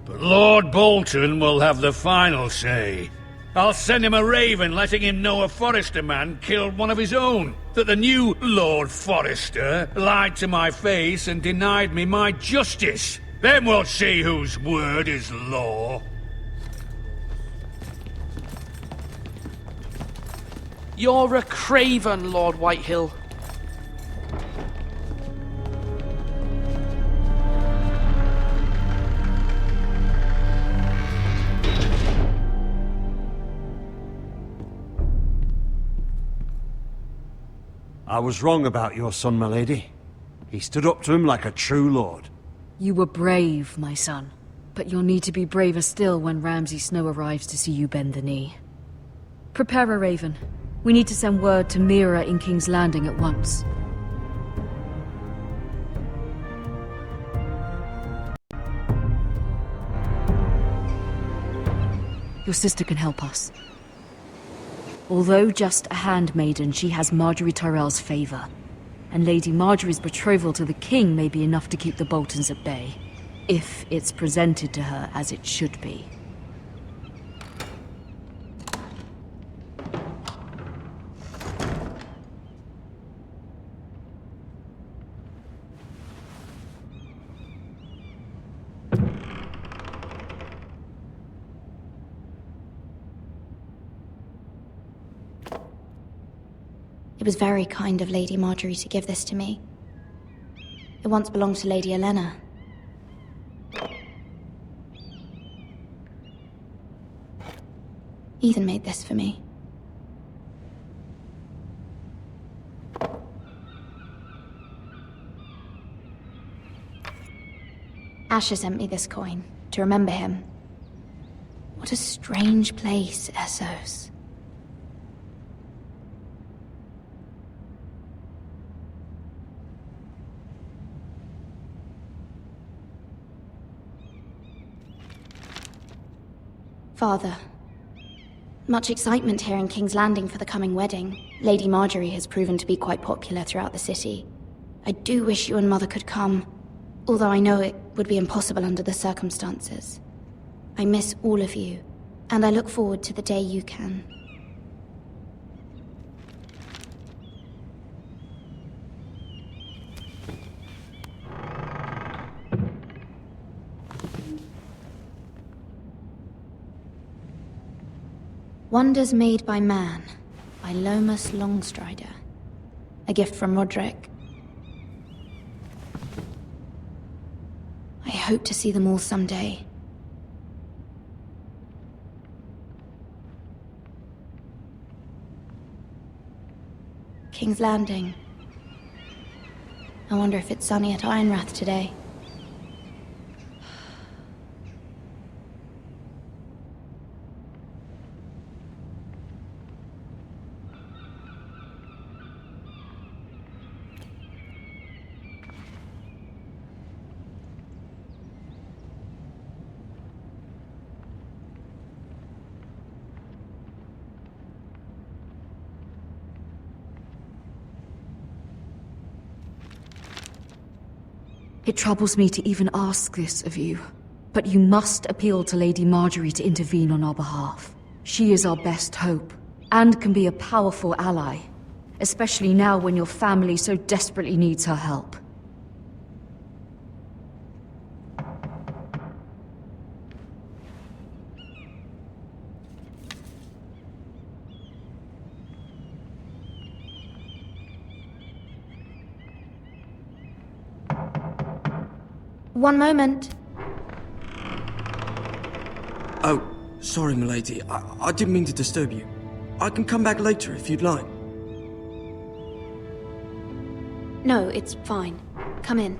but Lord Bolton will have the final say. I'll send him a raven letting him know a Forrester man killed one of his own, that the new Lord Forrester lied to my face and denied me my justice. Then we'll see whose word is law. You're a craven, Lord Whitehill. I was wrong about your son, my lady. He stood up to him like a true lord. You were brave, my son. But you'll need to be braver still when Ramsay Snow arrives to see you bend the knee. Prepare a raven. We need to send word to Mira in King's Landing at once. Your sister can help us. Although just a handmaiden, she has Marjorie Tyrell's favor. And Lady Marjorie's betrothal to the king may be enough to keep the Boltons at bay. If it's presented to her as it should be. It was very kind of Lady Marjorie to give this to me. It once belonged to Lady Elena. Ethan made this for me. Asher sent me this coin, to remember him. What a strange place, Essos. Father, much excitement here in King's Landing for the coming wedding. Lady Marjorie has proven to be quite popular throughout the city. I do wish you and Mother could come, although I know it would be impossible under the circumstances. I miss all of you, and I look forward to the day you can. Wonders Made by Man, by Lomas Longstrider. A gift from Roderick. I hope to see them all someday. King's Landing. I wonder if it's sunny at Ironrath today. It troubles me to even ask this of you, but you must appeal to Lady Marjorie to intervene on our behalf. She is our best hope, and can be a powerful ally, especially now when your family so desperately needs her help. One moment. Oh, sorry, milady. I didn't mean to disturb you. I can come back later if you'd like. No, it's fine. Come in.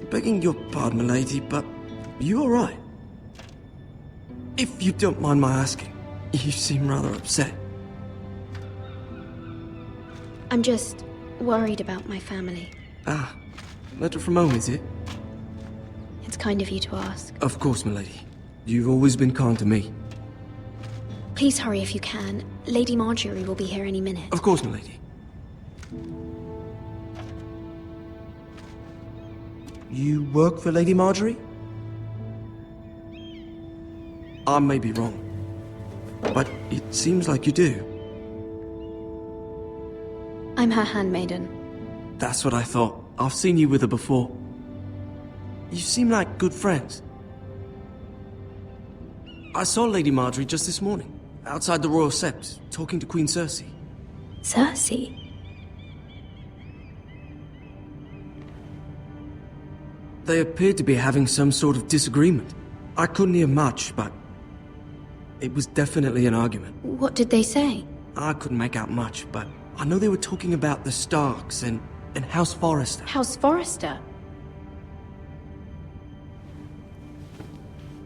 Begging your pardon, milady, but are you alright? If you don't mind my asking, you seem rather upset. I'm just worried about my family. Ah, letter from home, is it? It's kind of you to ask. Of course, milady. You've always been kind to me. Please hurry if you can. Lady Marjorie will be here any minute. Of course, milady. You work for Lady Marjorie? I may be wrong, but it seems like you do. I'm her handmaiden. That's what I thought. I've seen you with her before. You seem like good friends. I saw Lady Marjorie just this morning, outside the Royal Sept, talking to Queen Cersei. Cersei? They appeared to be having some sort of disagreement. I couldn't hear much, but it was definitely an argument. What did they say? I couldn't make out much, but I know they were talking about the Starks and House Forrester. House Forrester?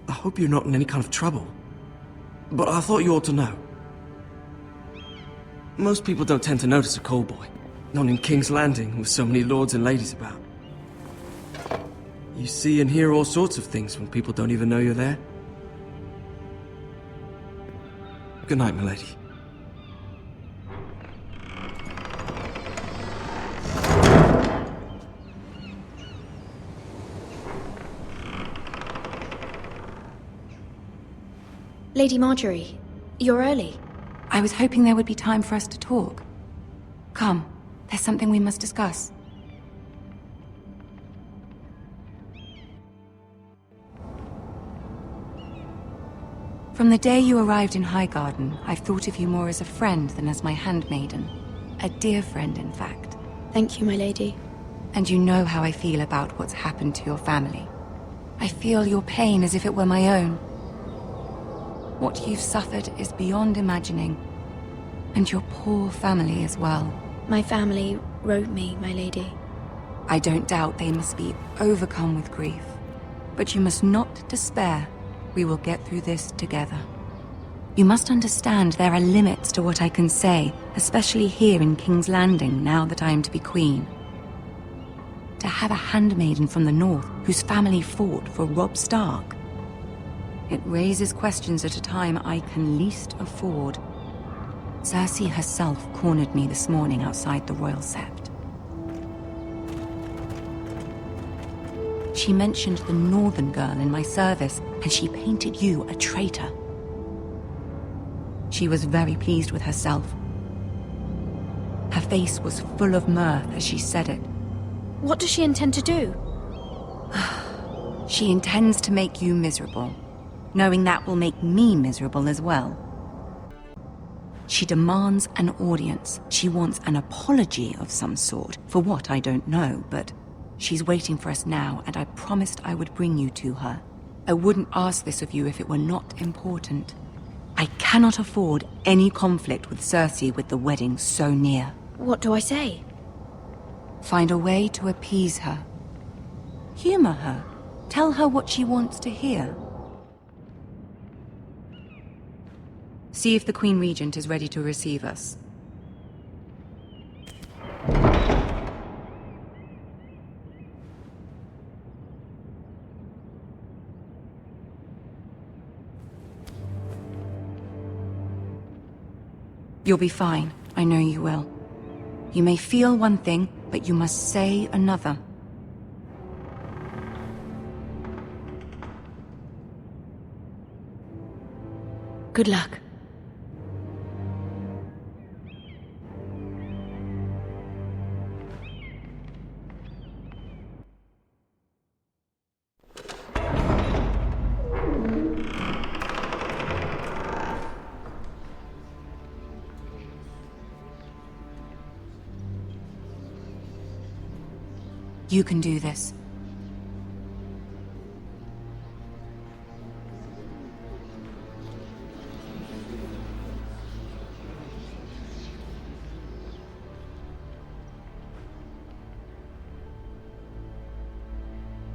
I hope you're not in any kind of trouble. But I thought you ought to know. Most people don't tend to notice a callboy. Not in King's Landing, with so many lords and ladies about. You see and hear all sorts of things when people don't even know you're there. Good night, milady. Lady Marjorie, you're early. I was hoping there would be time for us to talk. Come, there's something we must discuss. From the day you arrived in Highgarden, I've thought of you more as a friend than as my handmaiden. A dear friend, in fact. Thank you, my lady. And you know how I feel about what's happened to your family. I feel your pain as if it were my own. What you've suffered is beyond imagining. And your poor family as well. My family wrote me, my lady. I don't doubt they must be overcome with grief. But you must not despair. We will get through this together. You must understand there are limits to what I can say, especially here in King's Landing, now that I am to be queen. To have a handmaiden from the north whose family fought for Robb Stark. It raises questions at a time I can least afford. Cersei herself cornered me this morning outside the Royal Sept. She mentioned the northern girl in my service, and she painted you a traitor. She was very pleased with herself. face was full of mirth as she said it. What does she intend to do? She intends to make you miserable, knowing that will make me miserable as well. She demands an audience. She wants an apology of some sort, for what I don't know, but she's waiting for us now, and I promised I would bring you to her. I wouldn't ask this of you if it were not important. I cannot afford any conflict with Cersei with the wedding so near. What do I say? Find a way to appease her. Humor her. Tell her what she wants to hear. See if the Queen Regent is ready to receive us. You'll be fine. I know you will. You may feel one thing, but you must say another. Good luck. You can do this.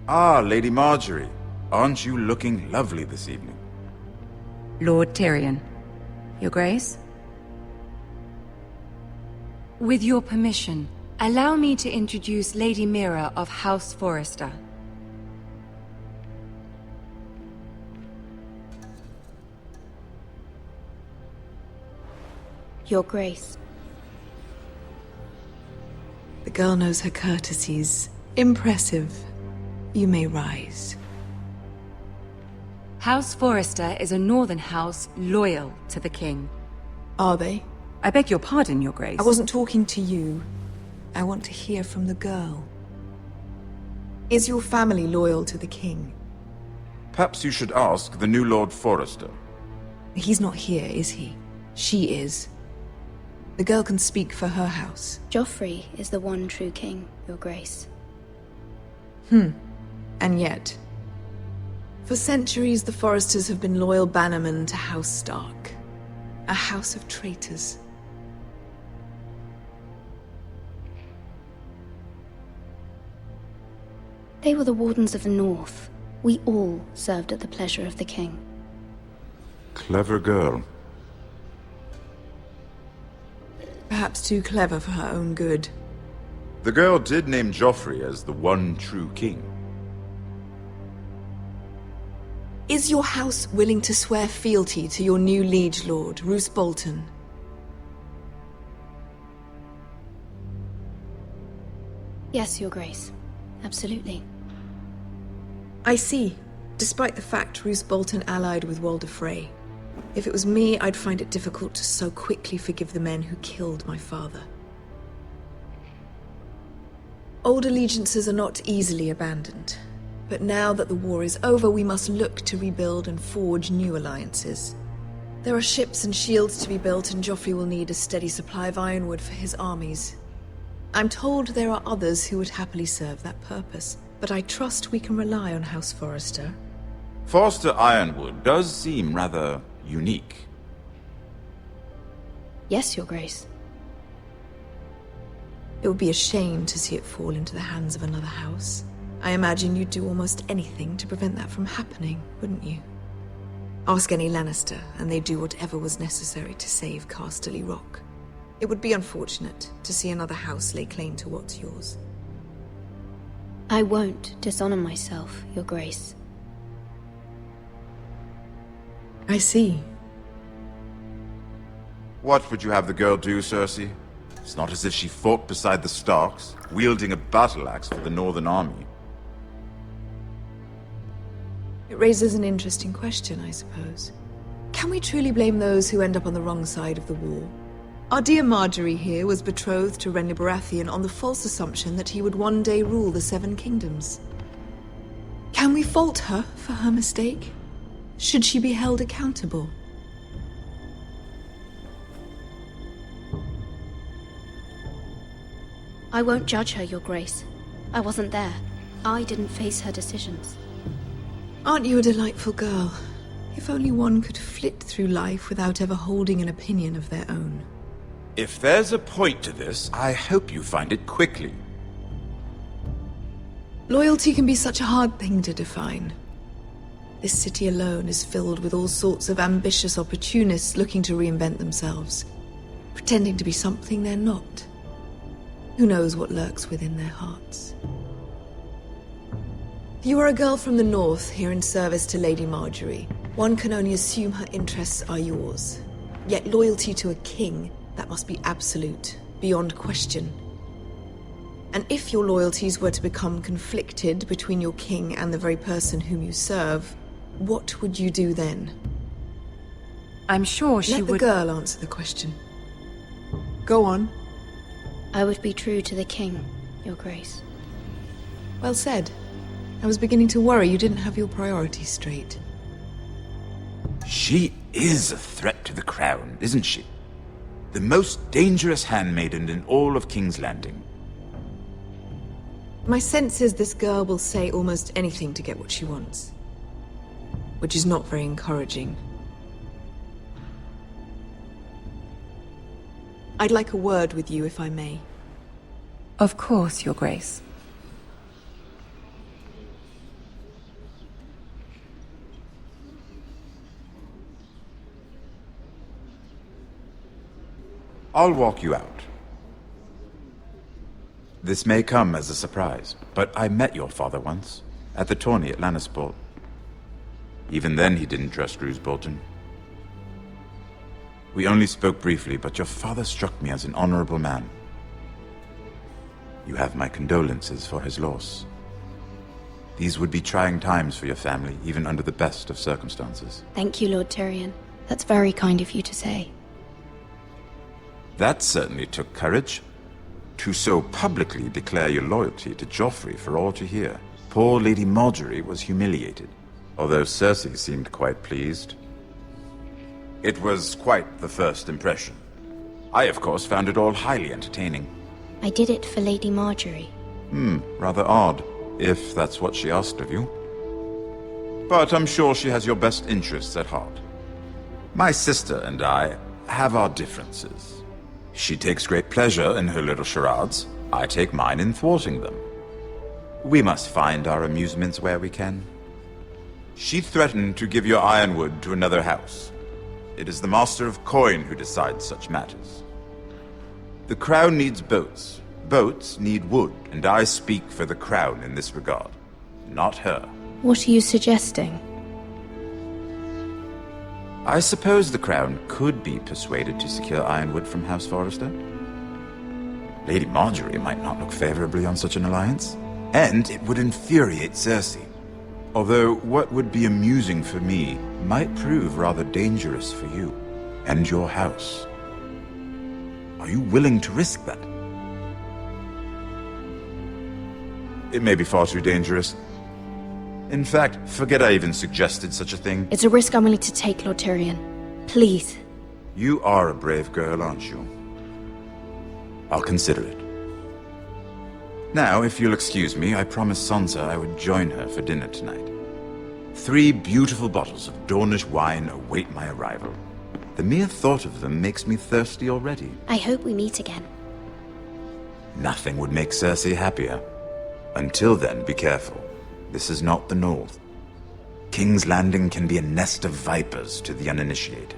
Ah, Lady Marjorie. Aren't you looking lovely this evening? Lord Tyrion. Your Grace? With your permission, allow me to introduce Lady Mira of House Forrester. Your Grace. The girl knows her courtesies. Impressive. You may rise. House Forrester is a northern house loyal to the king. Are they? I beg your pardon, Your Grace. I wasn't talking to you. I want to hear from the girl. Is your family loyal to the king? Perhaps you should ask the new Lord Forrester. He's not here, is he? She is. The girl can speak for her house. Joffrey is the one true king, Your Grace. And yet, for centuries the Forresters have been loyal bannermen to House Stark. A house of traitors. They were the Wardens of the North. We all served at the pleasure of the king. Clever girl. Perhaps too clever for her own good. The girl did name Joffrey as the one true king. Is your house willing to swear fealty to your new liege lord, Roose Bolton? Yes, Your Grace. Absolutely. I see. Despite the fact Roose Bolton allied with Walder Frey. If it was me, I'd find it difficult to so quickly forgive the men who killed my father. Old allegiances are not easily abandoned. But now that the war is over, we must look to rebuild and forge new alliances. There are ships and shields to be built, and Joffrey will need a steady supply of ironwood for his armies. I'm told there are others who would happily serve that purpose, but I trust we can rely on House Forrester. Forrester Ironwood does seem rather unique. Yes, Your Grace. It would be a shame to see it fall into the hands of another house. I imagine you'd do almost anything to prevent that from happening, wouldn't you? Ask any Lannister, and they'd do whatever was necessary to save Casterly Rock. It would be unfortunate to see another house lay claim to what's yours. I won't dishonor myself, Your Grace. I see. What would you have the girl do, Cersei? It's not as if she fought beside the Starks, wielding a battle axe for the Northern Army. It raises an interesting question, I suppose. Can we truly blame those who end up on the wrong side of the war? Our dear Marjorie here was betrothed to Renly Baratheon on the false assumption that he would one day rule the Seven Kingdoms. Can we fault her for her mistake? Should she be held accountable? I won't judge her, Your Grace. I wasn't there. I didn't face her decisions. Aren't you a delightful girl? If only one could flit through life without ever holding an opinion of their own. If there's a point to this, I hope you find it quickly. Loyalty can be such a hard thing to define. This city alone is filled with all sorts of ambitious opportunists looking to reinvent themselves, pretending to be something they're not. Who knows what lurks within their hearts? You are a girl from the north, here in service to Lady Marjorie. One can only assume her interests are yours. Yet loyalty to a king, that must be absolute, beyond question. And if your loyalties were to become conflicted between your king and the very person whom you serve, what would you do then? I'm sure she would... Let the girl answer the question. Go on. I would be true to the king, Your Grace. Well said. I was beginning to worry you didn't have your priorities straight. She is a threat to the crown, isn't she? The most dangerous handmaiden in all of King's Landing. My sense is this girl will say almost anything to get what she wants. Which is not very encouraging. I'd like a word with you, if I may. Of course, Your Grace. I'll walk you out. This may come as a surprise, but I met your father once, at the tourney at Lannisport. Even then he didn't trust Roose Bolton. We only spoke briefly, but your father struck me as an honorable man. You have my condolences for his loss. These would be trying times for your family, even under the best of circumstances. Thank you, Lord Tyrion. That's very kind of you to say. That certainly took courage. To so publicly declare your loyalty to Joffrey for all to hear. Poor Lady Marjorie was humiliated, although Cersei seemed quite pleased. It was quite the first impression. I, of course, found it all highly entertaining. I did it for Lady Marjorie. Rather odd, if that's what she asked of you. But I'm sure she has your best interests at heart. My sister and I have our differences. She takes great pleasure in her little charades. I take mine in thwarting them. We must find our amusements where we can. She threatened to give your ironwood to another house. It is the Master of Coin who decides such matters. The Crown needs boats. Boats need wood, and I speak for the Crown in this regard, not her. What are you suggesting? I suppose the Crown could be persuaded to secure ironwood from House Forrester. Lady Marjorie might not look favorably on such an alliance, and it would infuriate Cersei. Although what would be amusing for me might prove rather dangerous for you and your house. Are you willing to risk that? It may be far too dangerous. In fact, forget I even suggested such a thing. It's a risk I'm willing to take, Lord Tyrion. Please. You are a brave girl, aren't you? I'll consider it. Now, if you'll excuse me, I promised Sansa I would join her for dinner tonight. 3 beautiful bottles of Dornish wine await my arrival. The mere thought of them makes me thirsty already. I hope we meet again. Nothing would make Cersei happier. Until then, be careful. This is not the North. King's Landing can be a nest of vipers to the uninitiated.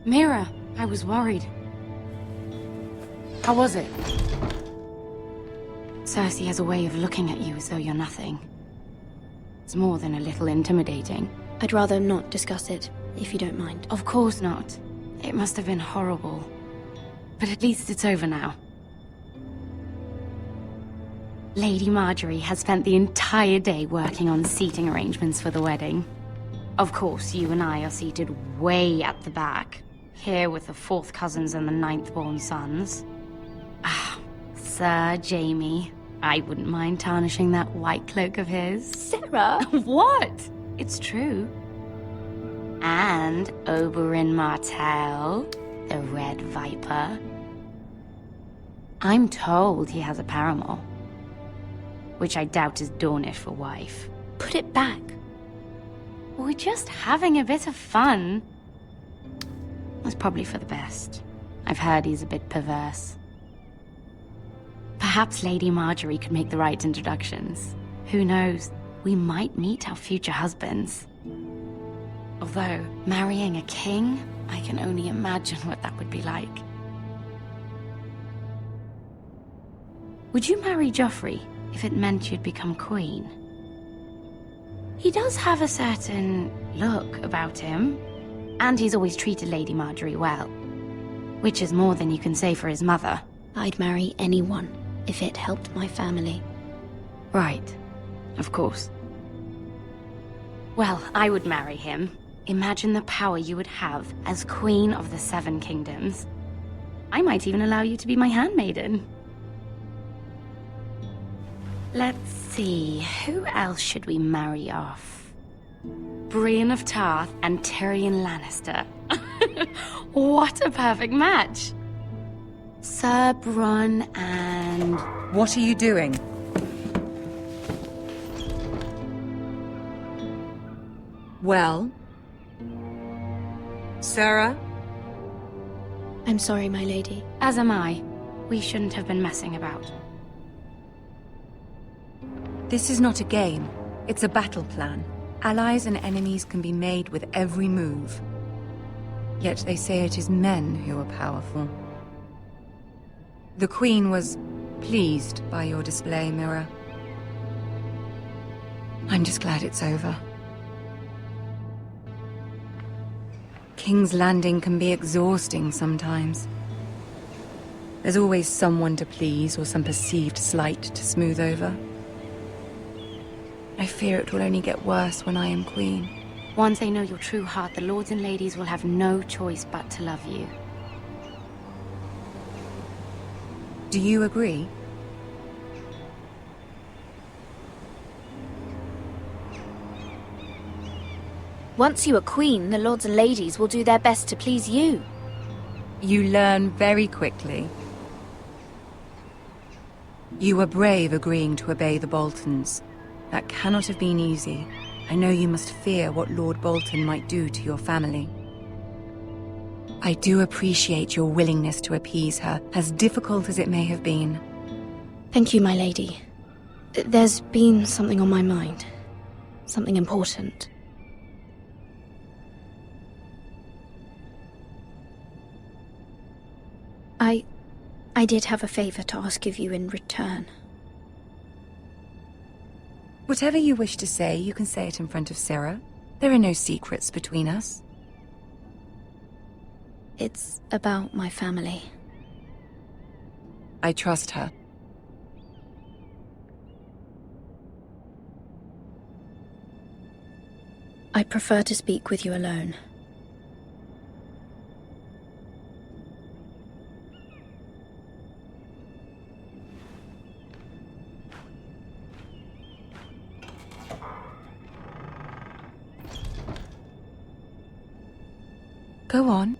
Mira, I was worried. How was it? Cersei has a way of looking at you as though you're nothing. It's more than a little intimidating. I'd rather not discuss it. if you don't mind. Of course not. It must have been horrible. But at least it's over now. Lady Marjorie has spent the entire day working on seating arrangements for the wedding. Of course, you and I are seated way at the back, here with the 4th cousins and the 9th-born sons. Ah, Sir Jamie. I wouldn't mind tarnishing that white cloak of his. Sarah! What? It's true. And Oberyn Martell, the Red Viper. I'm told he has a paramour, which I doubt is Dornish for wife. Put it back. We're just having a bit of fun. That's probably for the best. I've heard he's a bit perverse. Perhaps Lady Marjorie could make the right introductions. Who knows? We might meet our future husbands. Although, marrying a king, I can only imagine what that would be like. Would you marry Joffrey if it meant you'd become queen? He does have a certain look about him, and he's always treated Lady Marjorie well, which is more than you can say for his mother. I'd marry anyone if it helped my family. Right, of course. Well, I would marry him. Imagine the power you would have as Queen of the 7 Kingdoms. I might even allow you to be my handmaiden. Let's see, who else should we marry off? Brienne of Tarth and Tyrion Lannister. What a perfect match! Sir Bronn and... What are you doing? Well? Sarah? I'm sorry, my lady. As am I. We shouldn't have been messing about. This is not a game. It's a battle plan. Allies and enemies can be made with every move. Yet they say it is men who are powerful. The Queen was pleased by your display, Mira. I'm just glad it's over. King's Landing can be exhausting sometimes. There's always someone to please or some perceived slight to smooth over. I fear it will only get worse when I am queen. Once they know your true heart, the lords and ladies will have no choice but to love you. Do you agree? Once you are queen, the lords and ladies will do their best to please you. You learn very quickly. You were brave agreeing to obey the Boltons. That cannot have been easy. I know you must fear what Lord Bolton might do to your family. I do appreciate your willingness to appease her, as difficult as it may have been. Thank you, my lady. There's been something on my mind. Something important. I did have a favor to ask of you in return. Whatever you wish to say, you can say it in front of Sarah. There are no secrets between us. It's about my family. I trust her. I prefer to speak with you alone. Go on.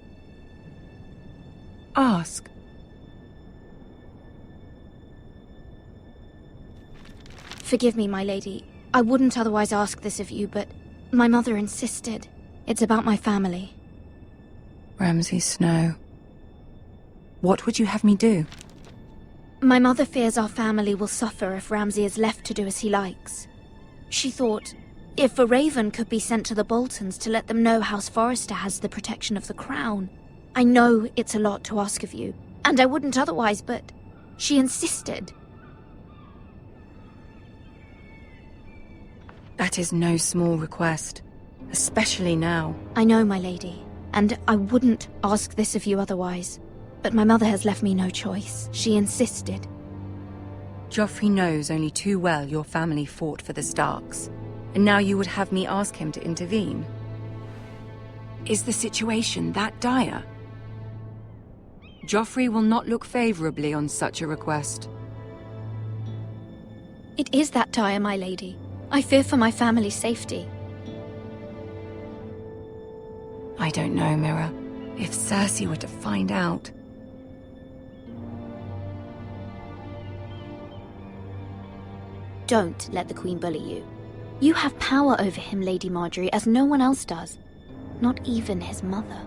Ask. Forgive me, my lady. I wouldn't otherwise ask this of you, but my mother insisted. It's about my family. Ramsay Snow. What would you have me do? My mother fears our family will suffer if Ramsay is left to do as he likes. She thought, if a raven could be sent to the Boltons to let them know House Forrester has the protection of the crown. I know it's a lot to ask of you, and I wouldn't otherwise, but she insisted. That is no small request. Especially now. I know, my lady, and I wouldn't ask this of you otherwise. But my mother has left me no choice. She insisted. Joffrey knows only too well your family fought for the Starks, and now you would have me ask him to intervene. Is the situation that dire? Joffrey will not look favorably on such a request. It is that dire, my lady. I fear for my family's safety. I don't know, Mira. If Cersei were to find out... Don't let the Queen bully you. You have power over him, Lady Marjorie, as no one else does. Not even his mother.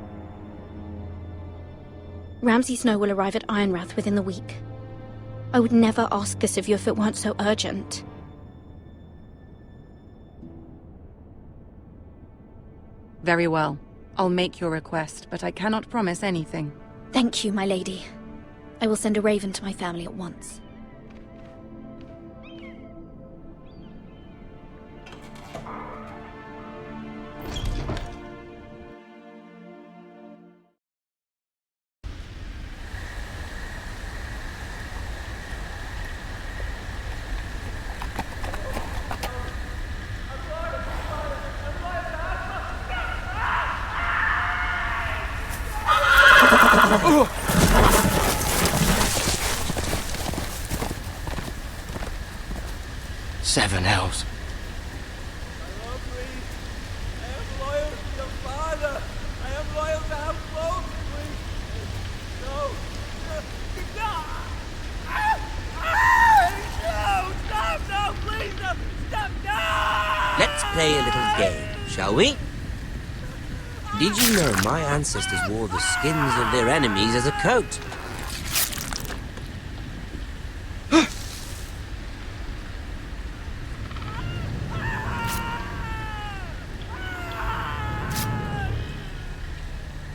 Ramsay Snow will arrive at Ironrath within the week. I would never ask this of you if it weren't so urgent. Very well. I'll make your request, but I cannot promise anything. Thank you, my lady. I will send a raven to my family at once. Seven hells. Let's play a little game, shall we? Did you know my ancestors wore the skins of their enemies as a coat?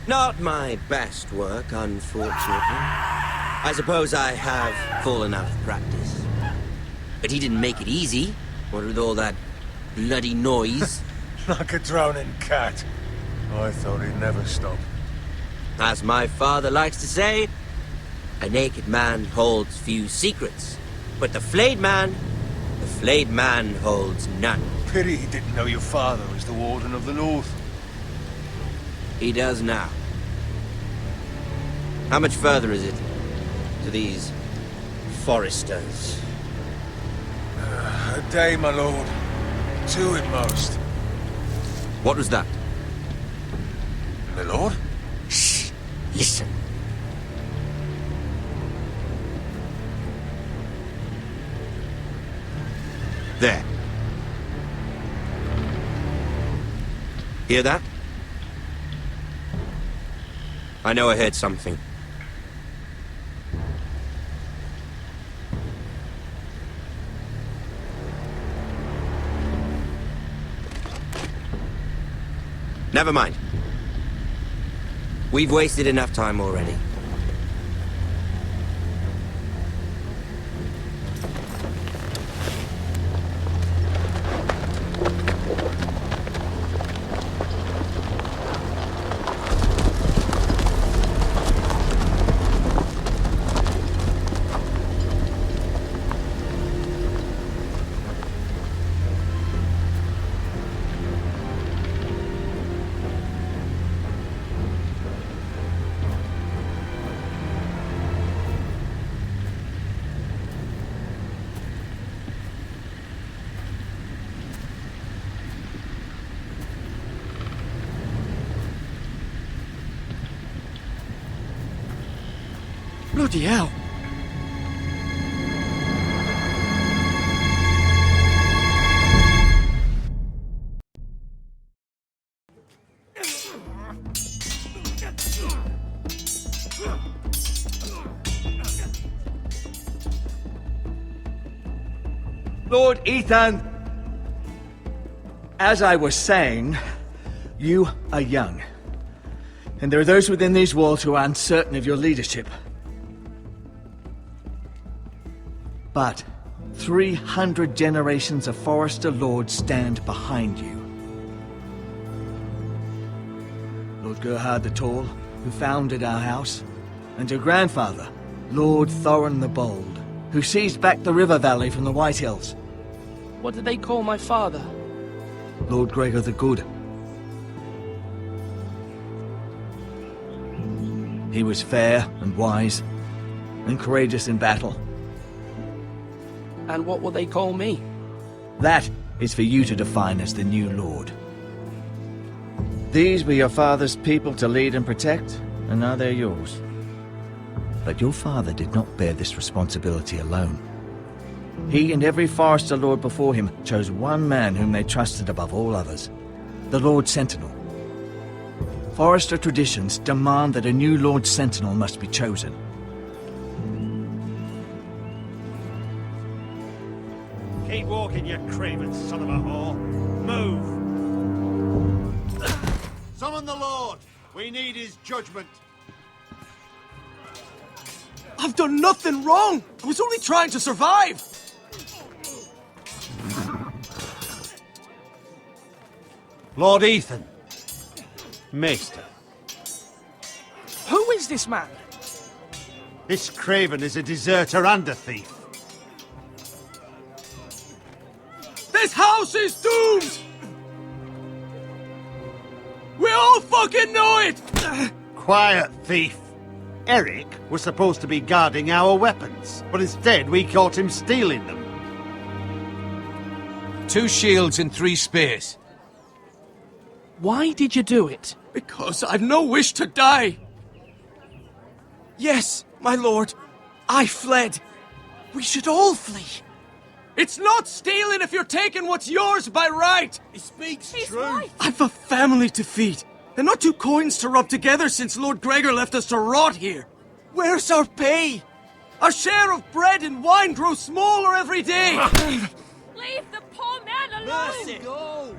Not my best work, unfortunately. I suppose I have fallen out of practice. But he didn't make it easy, what with all that bloody noise. Like a drowning cat. I thought he'd never stop. As my father likes to say, a naked man holds few secrets. But the flayed man holds none. Pity he didn't know your father was the Warden of the North. He does now. How much further is it to these foresters? A day, my lord. 2 at most. What was that? My lord? Shh! Listen. There. Hear that? I know I heard something. Never mind. We've wasted enough time already. Bloody hell! Lord Ethan! As I was saying, you are young. And there are those within these walls who are uncertain of your leadership. But 300 generations of Forester Lords stand behind you. Lord Gerhard the Tall, who founded our house, and your grandfather, Lord Thorin the Bold, who seized back the river valley from the White Hills. What did they call my father? Lord Gregor the Good. He was fair and wise, and courageous in battle. And what will they call me? That is for you to define as the new lord. These were your father's people to lead and protect, and now they're yours. But your father did not bear this responsibility alone. He and every Forester Lord before him chose one man whom they trusted above all others, the Lord Sentinel. Forester traditions demand that a new Lord Sentinel must be chosen. Keep walking, you craven son of a whore. Move! Summon the Lord! We need his judgment. I've done nothing wrong! I was only trying to survive! Lord Ethan. Maester. Who is this man? This craven is a deserter and a thief. This house is doomed! We all fucking know it! Quiet, thief. Eric was supposed to be guarding our weapons, but instead we caught him stealing them. 2 shields and 3 spears. Why did you do it? Because I've no wish to die. Yes, my lord. I fled. We should all flee. It's not stealing if you're taking what's yours by right. He speaks truth. I've a family to feed, and not 2 coins to rub together since Lord Gregor left us to rot here. Where's our pay? Our share of bread and wine grows smaller every day. Leave the poor man alone! Mercy, go!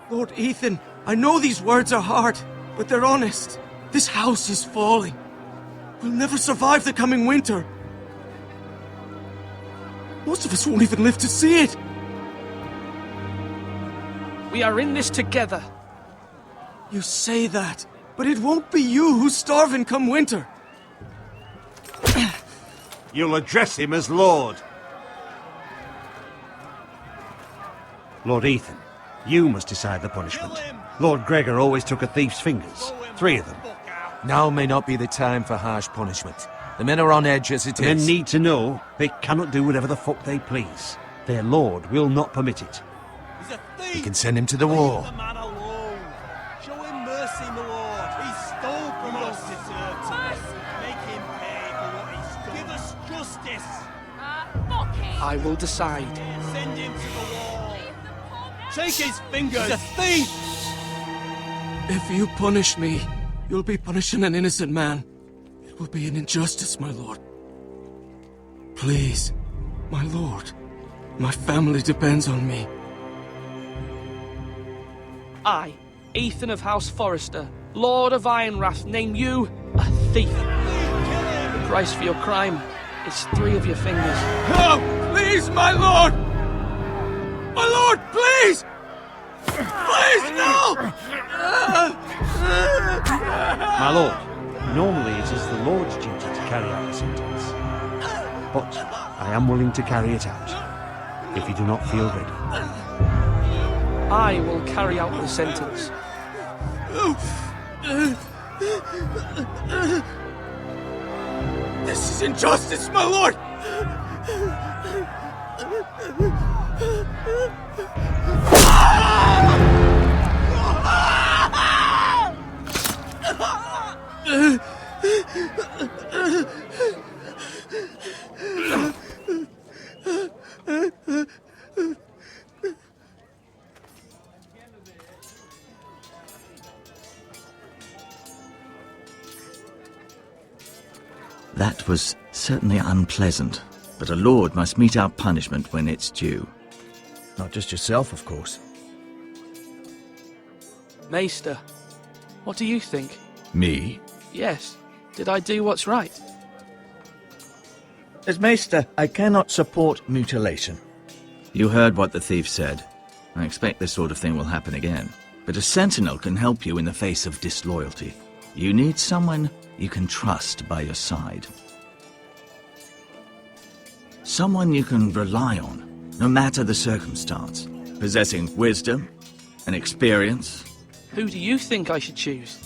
Lord Ethan, I know these words are hard, but they're honest. This house is falling. We'll never survive the coming winter. Most of us won't even live to see it. We are in this together. You say that, but it won't be you who's starving come winter. You'll address him as Lord. Lord Ethan, you must decide the punishment. Lord Gregor always took a thief's fingers. 3 of them. Now may not be the time for harsh punishment. The men are on edge as it The is. men need to know they cannot do whatever the fuck they please. Their lord will not permit it. He's a thief! You can send him to the war. Leave the man alone. Show him mercy, my lord. He stole from us. Deserters. Make him pay for what he stole. Give us justice. Fuck him! I will decide. Send him to the wall. Take his fingers. He's a thief! If you punish me, you'll be punishing an innocent man. It will be an injustice, my lord. Please, my lord. My family depends on me. I, Ethan of House Forester, Lord of Ironwrath, name you a thief. The price for your crime is 3 of your fingers. No! Please, my lord! My lord, please! Please, no! My lord, normally it is the Lord's duty to carry out the sentence. But I am willing to carry it out, if you do not feel ready. I will carry out the sentence. This is injustice, my lord! That was certainly unpleasant, but a lord must mete out punishment when it's due. Not just yourself, of course. Maester, what do you think? Me? Yes. Did I do what's right? As Maester, I cannot support mutilation. You heard what the thief said. I expect this sort of thing will happen again. But a sentinel can help you in the face of disloyalty. You need someone you can trust by your side. Someone you can rely on, no matter the circumstance. Possessing wisdom and experience. Who do you think I should choose?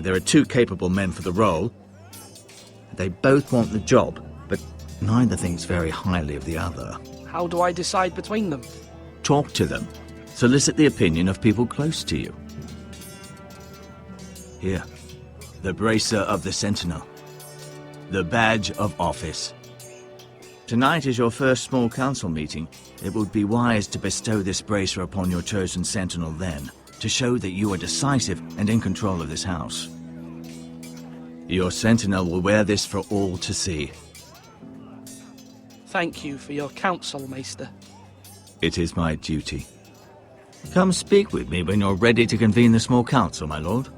There are two capable men for the role. They both want the job, but neither thinks very highly of the other. How do I decide between them? Talk to them. Solicit the opinion of people close to you. Here, the bracer of the Sentinel. The badge of office. Tonight is your first small council meeting. It would be wise to bestow this bracer upon your chosen Sentinel then, to show that you are decisive and in control of this house. Your Sentinel will wear this for all to see. Thank you for your counsel, Maester. It is my duty. Come speak with me when you're ready to convene the small council, my lord.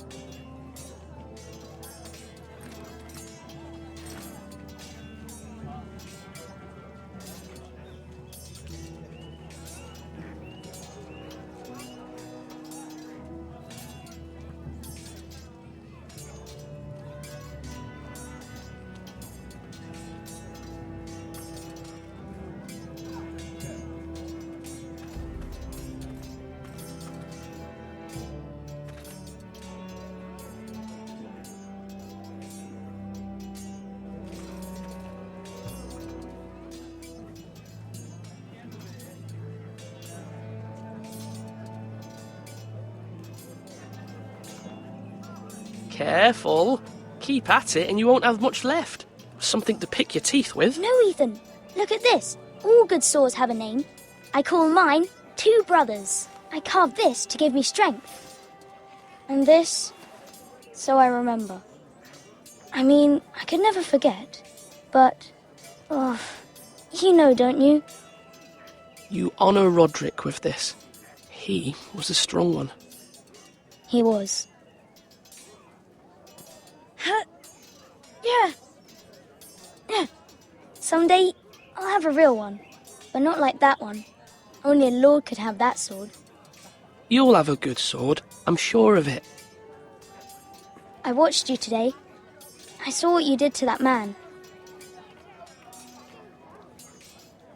Careful. Keep at it and you won't have much left. Something to pick your teeth with. No, Ethan. Look at this. All good swords have a name. I call mine Two Brothers. I carved this to give me strength. And this, so I remember. I mean, I could never forget. But, you know, don't you? You honour Roderick with this. He was a strong one. He was. Yeah. Someday, I'll have a real one. But not like that one. Only a lord could have that sword. You'll have a good sword. I'm sure of it. I watched you today. I saw what you did to that man.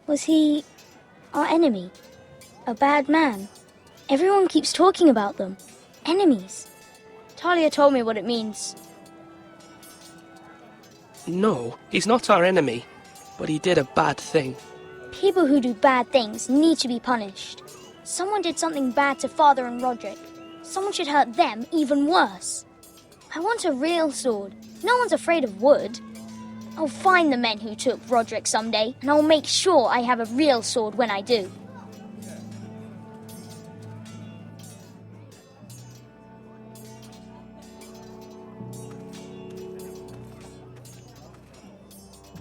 Was he our enemy? A bad man? Everyone keeps talking about them. Enemies. Talia told me what it means. No, he's not our enemy, but he did a bad thing. People who do bad things need to be punished. Someone did something bad to Father and Roderick. Someone should hurt them even worse. I want a real sword. No one's afraid of wood. I'll find the men who took Roderick someday, and I'll make sure I have a real sword when I do.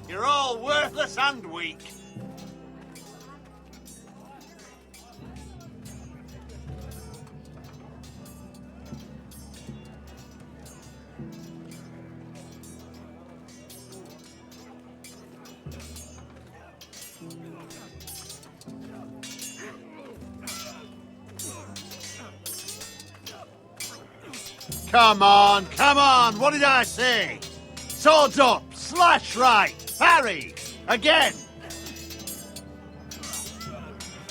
You're all worthless and weak. Come on, what did I say? Swords up, slash right, parry, again.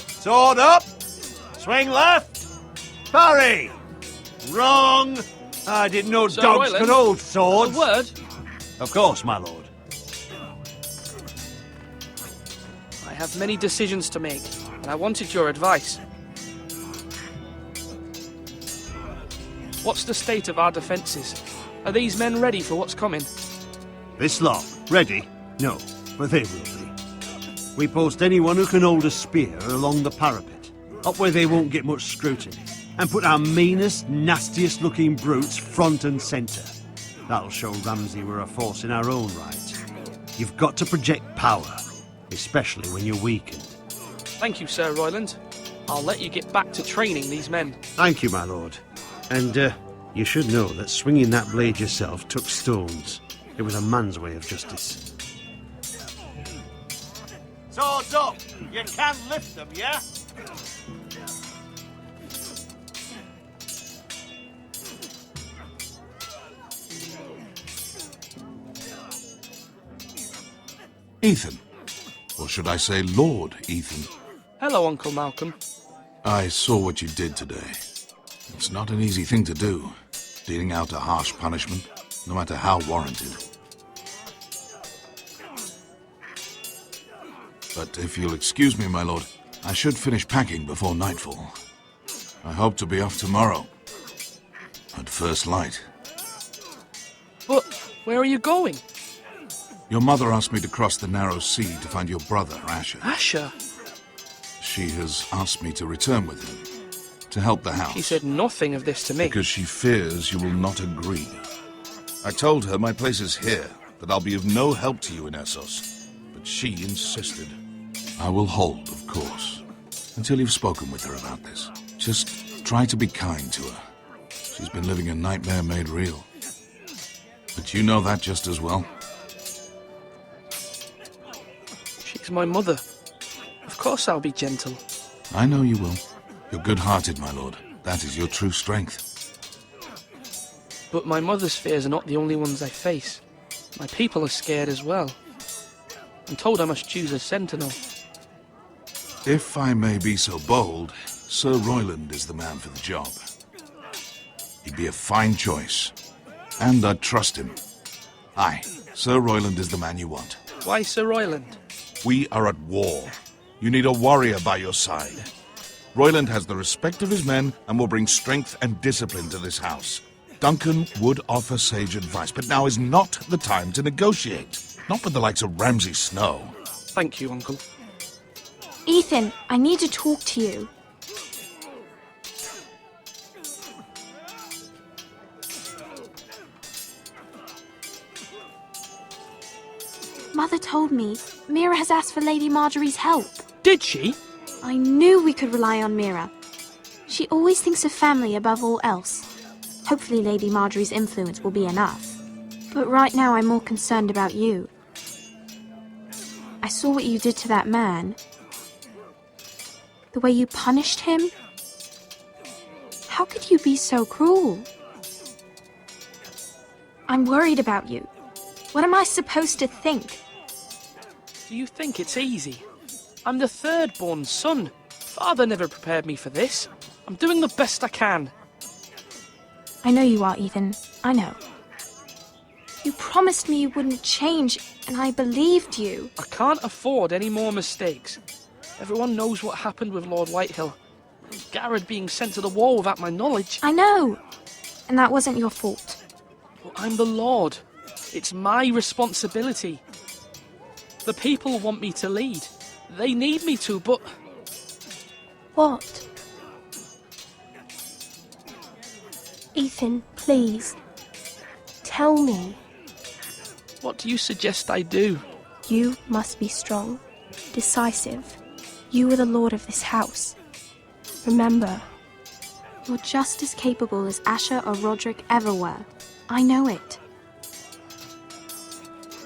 Sword up, swing left, parry. Wrong. I didn't know Sir dogs Royland, could hold swords. A word? Of course, my lord. I have many decisions to make, and I wanted your advice. What's the state of our defences? Are these men ready for what's coming? This lot, ready? No, but they will be. We post anyone who can hold a spear along the parapet, up where they won't get much scrutiny, and put our meanest, nastiest looking brutes front and centre. That'll show Ramsay we're a force in our own right. You've got to project power, especially when you're weakened. Thank you, Sir Royland. I'll let you get back to training these men. Thank you, my lord. And, you should know that swinging that blade yourself took stones. It was a man's way of justice. Swords up! You can lift them, yeah? Ethan. Or should I say Lord Ethan? Hello, Uncle Malcolm. I saw what you did today. It's not an easy thing to do, dealing out a harsh punishment, no matter how warranted. But if you'll excuse me, my lord, I should finish packing before nightfall. I hope to be off tomorrow. At first light. But where are you going? Your mother asked me to cross the narrow sea to find your brother, Asher. Asher? She has asked me to return with him, to help the house. She said nothing of this to me. Because she fears you will not agree. I told her my place is here, that I'll be of no help to you in Essos. But she insisted. I will hold, of course, until you've spoken with her about this. Just try to be kind to her. She's been living a nightmare made real. But you know that just as well. She's my mother. Of course I'll be gentle. I know you will. You're good-hearted, my lord. That is your true strength. But my mother's fears are not the only ones I face. My people are scared as well. I'm told I must choose a sentinel. If I may be so bold, Sir Royland is the man for the job. He'd be a fine choice. And I'd trust him. Aye, Sir Royland is the man you want. Why Sir Royland? We are at war. You need a warrior by your side. Royland has the respect of his men and will bring strength and discipline to this house. Duncan would offer sage advice, but now is not the time to negotiate. Not with the likes of Ramsay Snow. Thank you, Uncle. Ethan, I need to talk to you. Mother told me Mira has asked for Lady Marjorie's help. Did she? I knew we could rely on Mira. She always thinks of family above all else. Hopefully Lady Marjorie's influence will be enough. But right now I'm more concerned about you. I saw what you did to that man. The way you punished him. How could you be so cruel? I'm worried about you. What am I supposed to think? Do you think it's easy? I'm the third-born son. Father never prepared me for this. I'm doing the best I can. I know you are, Ethan. I know. You promised me you wouldn't change, and I believed you. I can't afford any more mistakes. Everyone knows what happened with Lord Whitehill. Garrett being sent to the war without my knowledge. I know. And that wasn't your fault. But I'm the Lord. It's my responsibility. The people want me to lead. They need me to, but... What? Ethan, please. Tell me. What do you suggest I do? You must be strong, decisive. You are the lord of this house. Remember, you're just as capable as Asher or Roderick ever were. I know it.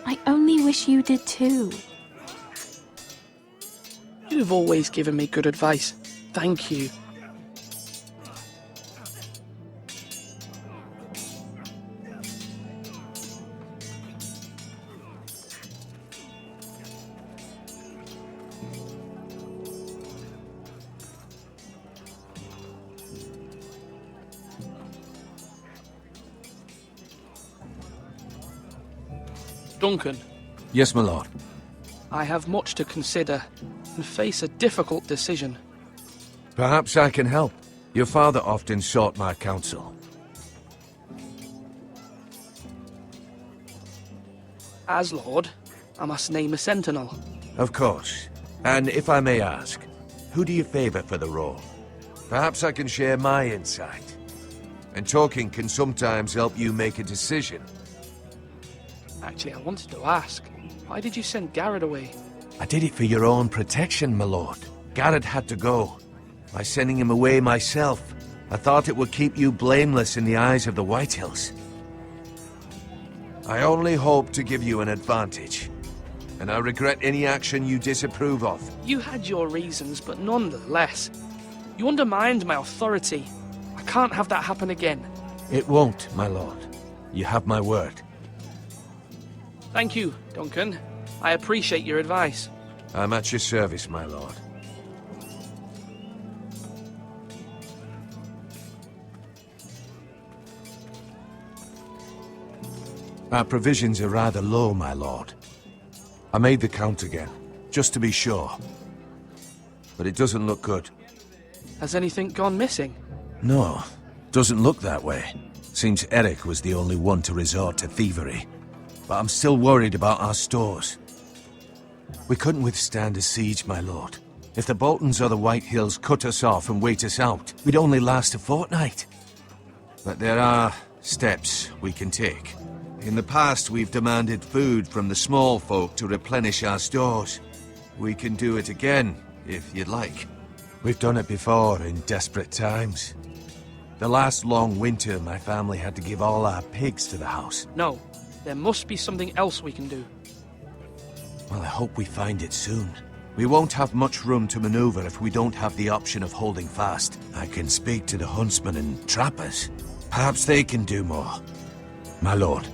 I only wish you did too. You've always given me good advice. Thank you. Duncan. Yes, my lord. I have much to consider and face a difficult decision. Perhaps I can help. Your father often sought my counsel. As Lord, I must name a sentinel. Of course. And if I may ask, who do you favor for the role? Perhaps I can share my insight. And talking can sometimes help you make a decision. Actually, I wanted to ask, why did you send Garrett away? I did it for your own protection, my lord. Garrett had to go. By sending him away myself, I thought it would keep you blameless in the eyes of the Whitehills. I only hope to give you an advantage, and I regret any action you disapprove of. You had your reasons, but nonetheless, you undermined my authority. I can't have that happen again. It won't, my lord. You have my word. Thank you, Duncan. I appreciate your advice. I'm at your service, my lord. Our provisions are rather low, my lord. I made the count again, just to be sure. But it doesn't look good. Has anything gone missing? No, doesn't look that way. Seems Eric was the only one to resort to thievery. But I'm still worried about our stores. We couldn't withstand a siege, my lord. If the Boltons or the White Hills cut us off and wait us out, we'd only last a fortnight. But there are steps we can take. In the past, we've demanded food from the small folk to replenish our stores. We can do it again, if you'd like. We've done it before in desperate times. The last long winter, my family had to give all our pigs to the house. No, there must be something else we can do. Well, I hope we find it soon. We won't have much room to maneuver if we don't have the option of holding fast. I can speak to the huntsmen and trappers. Perhaps they can do more. My lord.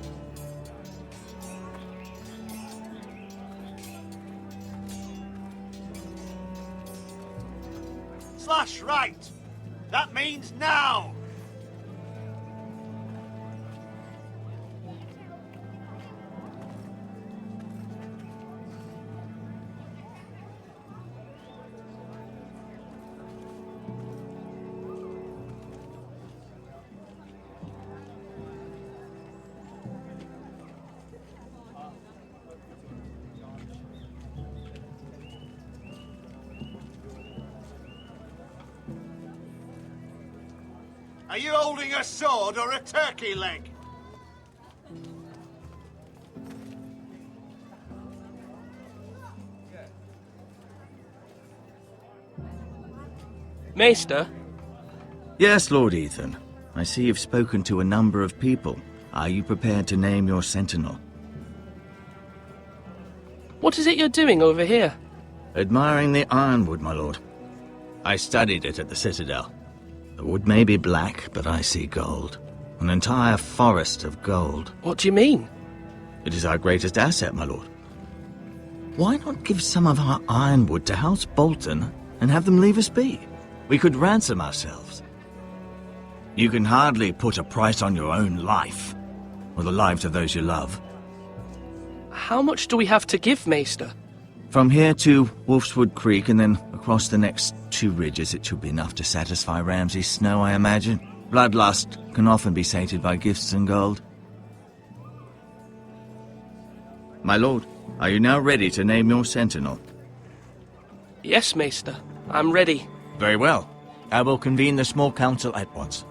Slash right! That means now! Are you holding a sword or a turkey leg? Maester? Yes, Lord Ethan. I see you've spoken to a number of people. Are you prepared to name your sentinel? What is it you're doing over here? Admiring the ironwood, my lord. I studied it at the Citadel. The wood may be black, but I see gold. An entire forest of gold. What do you mean? It is our greatest asset, my lord. Why not give some of our ironwood to House Bolton and have them leave us be? We could ransom ourselves. You can hardly put a price on your own life, or the lives of those you love. How much do we have to give, Maester? From here to Wolfswood Creek and then across the next 2 ridges, it should be enough to satisfy Ramsay Snow, I imagine. Bloodlust can often be sated by gifts and gold. My lord, are you now ready to name your sentinel? Yes, Maester. I'm ready. Very well. I will convene the small council at once.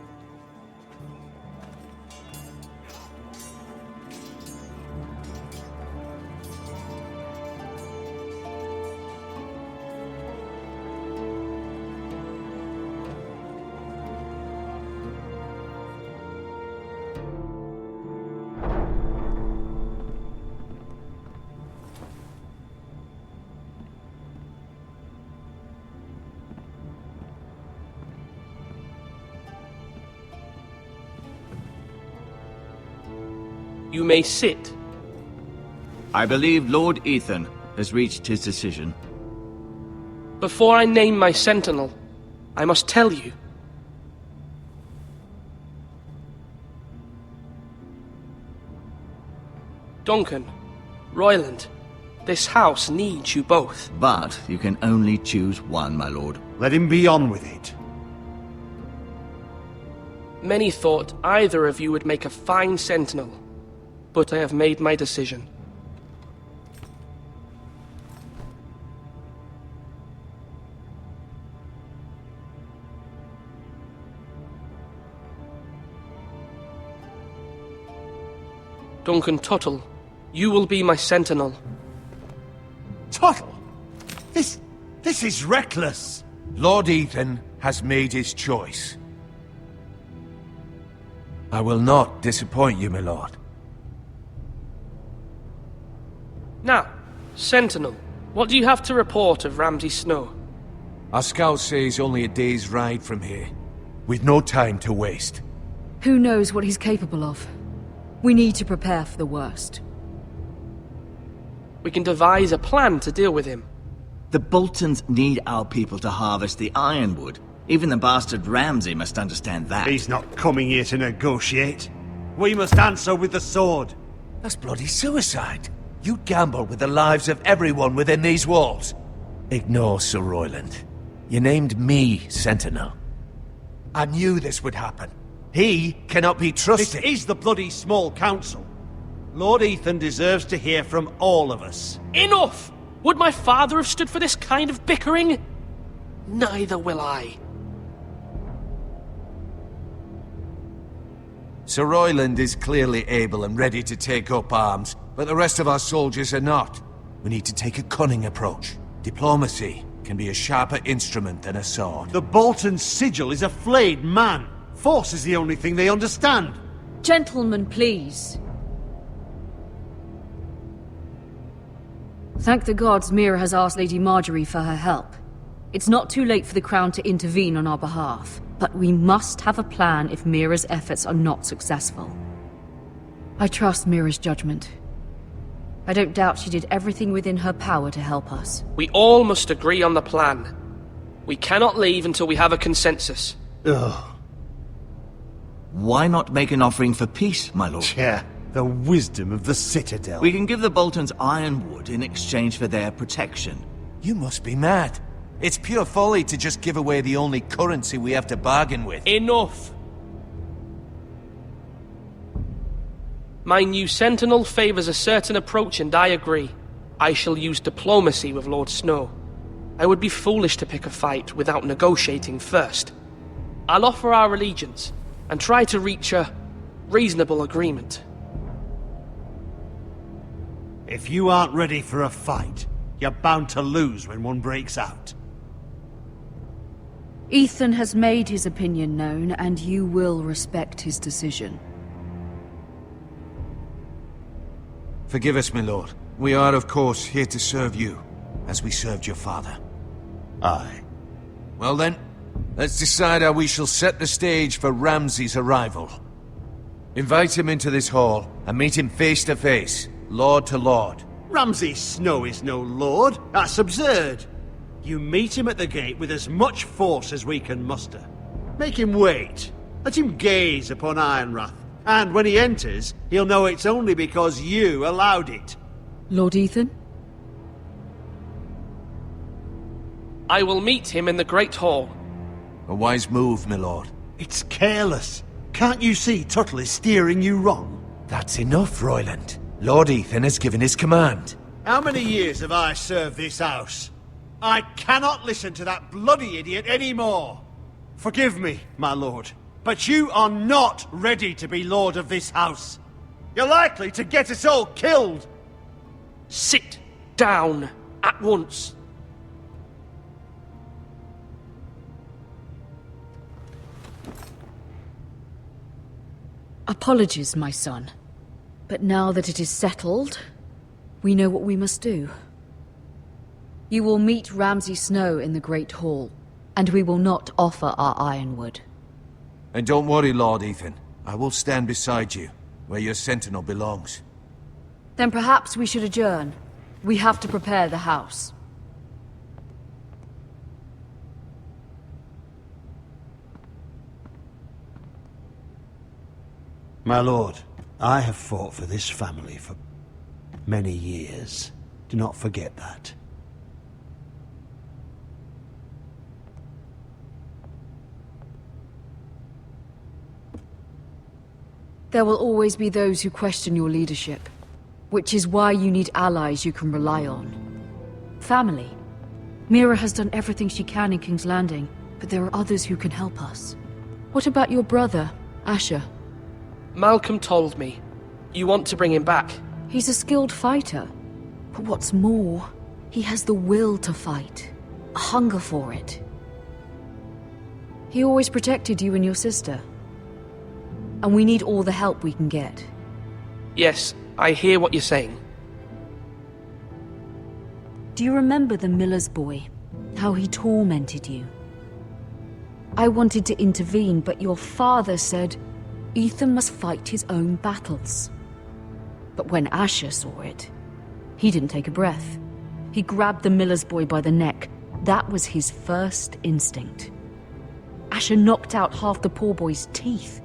You may sit. I believe Lord Ethan has reached his decision. Before I name my sentinel, I must tell you. Duncan, Royland, this house needs you both. But you can only choose one, my lord. Let him be on with it. Many thought either of you would make a fine sentinel, but I have made my decision. Duncan Tuttle, you will be my sentinel. Tuttle! This is reckless! Lord Ethan has made his choice. I will not disappoint you, my lord. Now, sentinel, what do you have to report of Ramsay Snow? Our scout says only a day's ride from here. We've no time to waste. Who knows what he's capable of? We need to prepare for the worst. We can devise a plan to deal with him. The Boltons need our people to harvest the ironwood. Even the bastard Ramsay must understand that. He's not coming here to negotiate. We must answer with the sword. That's bloody suicide. You gamble with the lives of everyone within these walls. Ignore Sir Royland. You named me Sentinel. I knew this would happen. He cannot be trusted. This is the bloody small council. Lord Ethan deserves to hear from all of us. Enough! Would my father have stood for this kind of bickering? Neither will I. Sir Royland is clearly able and ready to take up arms, but the rest of our soldiers are not. We need to take a cunning approach. Diplomacy can be a sharper instrument than a sword. The Bolton sigil is a flayed man. Force is the only thing they understand. Gentlemen, please. Thank the gods Mira has asked Lady Marjorie for her help. It's not too late for the Crown to intervene on our behalf, but we must have a plan if Mira's efforts are not successful. I trust Mira's judgment. I don't doubt she did everything within her power to help us. We all must agree on the plan. We cannot leave until we have a consensus. Ugh. Why not make an offering for peace, my lord? Yeah, the wisdom of the Citadel. We can give the Boltons ironwood in exchange for their protection. You must be mad. It's pure folly to just give away the only currency we have to bargain with. Enough! My new sentinel favors a certain approach, and I agree. I shall use diplomacy with Lord Snow. I would be foolish to pick a fight without negotiating first. I'll offer our allegiance, and try to reach a reasonable agreement. If you aren't ready for a fight, you're bound to lose when one breaks out. Ethan has made his opinion known, and you will respect his decision. Forgive us, my lord. We are, of course, here to serve you, as we served your father. Aye. Well then, let's decide how we shall set the stage for Ramsay's arrival. Invite him into this hall, and meet him face to face, lord to lord. Ramsay Snow is no lord. That's absurd. You meet him at the gate with as much force as we can muster. Make him wait. Let him gaze upon Ironrath. And when he enters, he'll know it's only because you allowed it. Lord Ethan? I will meet him in the Great Hall. A wise move, my lord. It's careless. Can't you see Tuttle is steering you wrong? That's enough, Royland. Lord Ethan has given his command. How many years have I served this house? I cannot listen to that bloody idiot anymore. Forgive me, my lord, but you are not ready to be lord of this house. You're likely to get us all killed. Sit down at once. Apologies, my son. But now that it is settled, we know what we must do. You will meet Ramsay Snow in the Great Hall, and we will not offer our ironwood. And don't worry, Lord Ethan. I will stand beside you, where your sentinel belongs. Then perhaps we should adjourn. We have to prepare the house. My lord, I have fought for this family for many years. Do not forget that. There will always be those who question your leadership, which is why you need allies you can rely on. Family. Mira has done everything she can in King's Landing, but there are others who can help us. What about your brother, Asher? Malcolm told me. You want to bring him back? He's a skilled fighter. But what's more, he has the will to fight. A hunger for it. He always protected you and your sister. And we need all the help we can get. Yes, I hear what you're saying. Do you remember the miller's boy? How he tormented you? I wanted to intervene, but your father said Ethan must fight his own battles. But when Asher saw it, He didn't take a breath. He grabbed the miller's boy by the neck. That was his first instinct. Asher knocked out half the poor boy's teeth.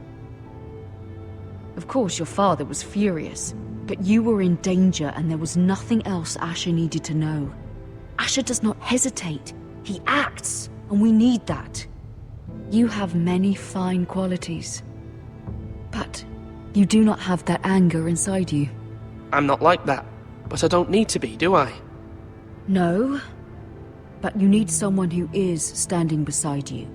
Of course, your father was furious, but you were in danger and there was nothing else Asher needed to know. Asher does not hesitate. He acts, and we need that. You have many fine qualities, but you do not have that anger inside you. I'm not like that, but I don't need to be, do I? No, but you need someone who is standing beside you.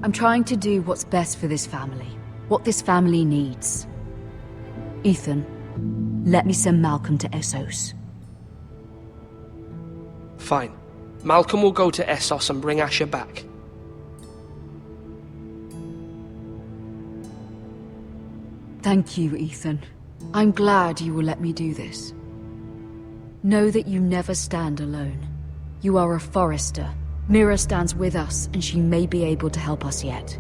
I'm trying to do what's best for this family, what this family needs. Ethan, let me send Malcolm to Essos. Fine. Malcolm will go to Essos and bring Asher back. Thank you, Ethan. I'm glad you will let me do this. Know that you never stand alone. You are a Forrester. Mira stands with us, and she may be able to help us yet.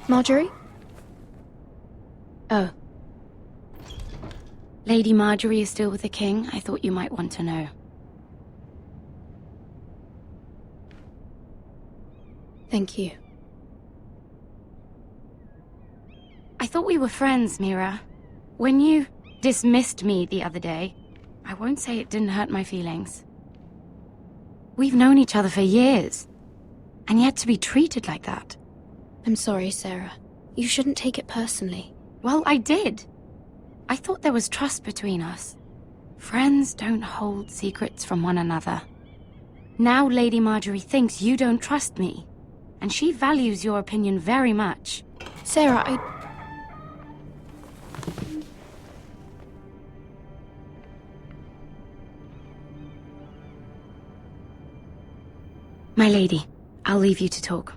Marjorie? Oh. Lady Marjorie is still with the king. I thought you might want to know. Thank you. I thought we were friends, Mira. When you dismissed me the other day, I won't say it didn't hurt my feelings. We've known each other for years, and yet to be treated like that. I'm sorry, Sarah. You shouldn't take it personally. Well, I did. I thought there was trust between us. Friends don't hold secrets from one another. Now Lady Marjorie thinks you don't trust me, and she values your opinion very much. Sarah, My lady, I'll leave you to talk.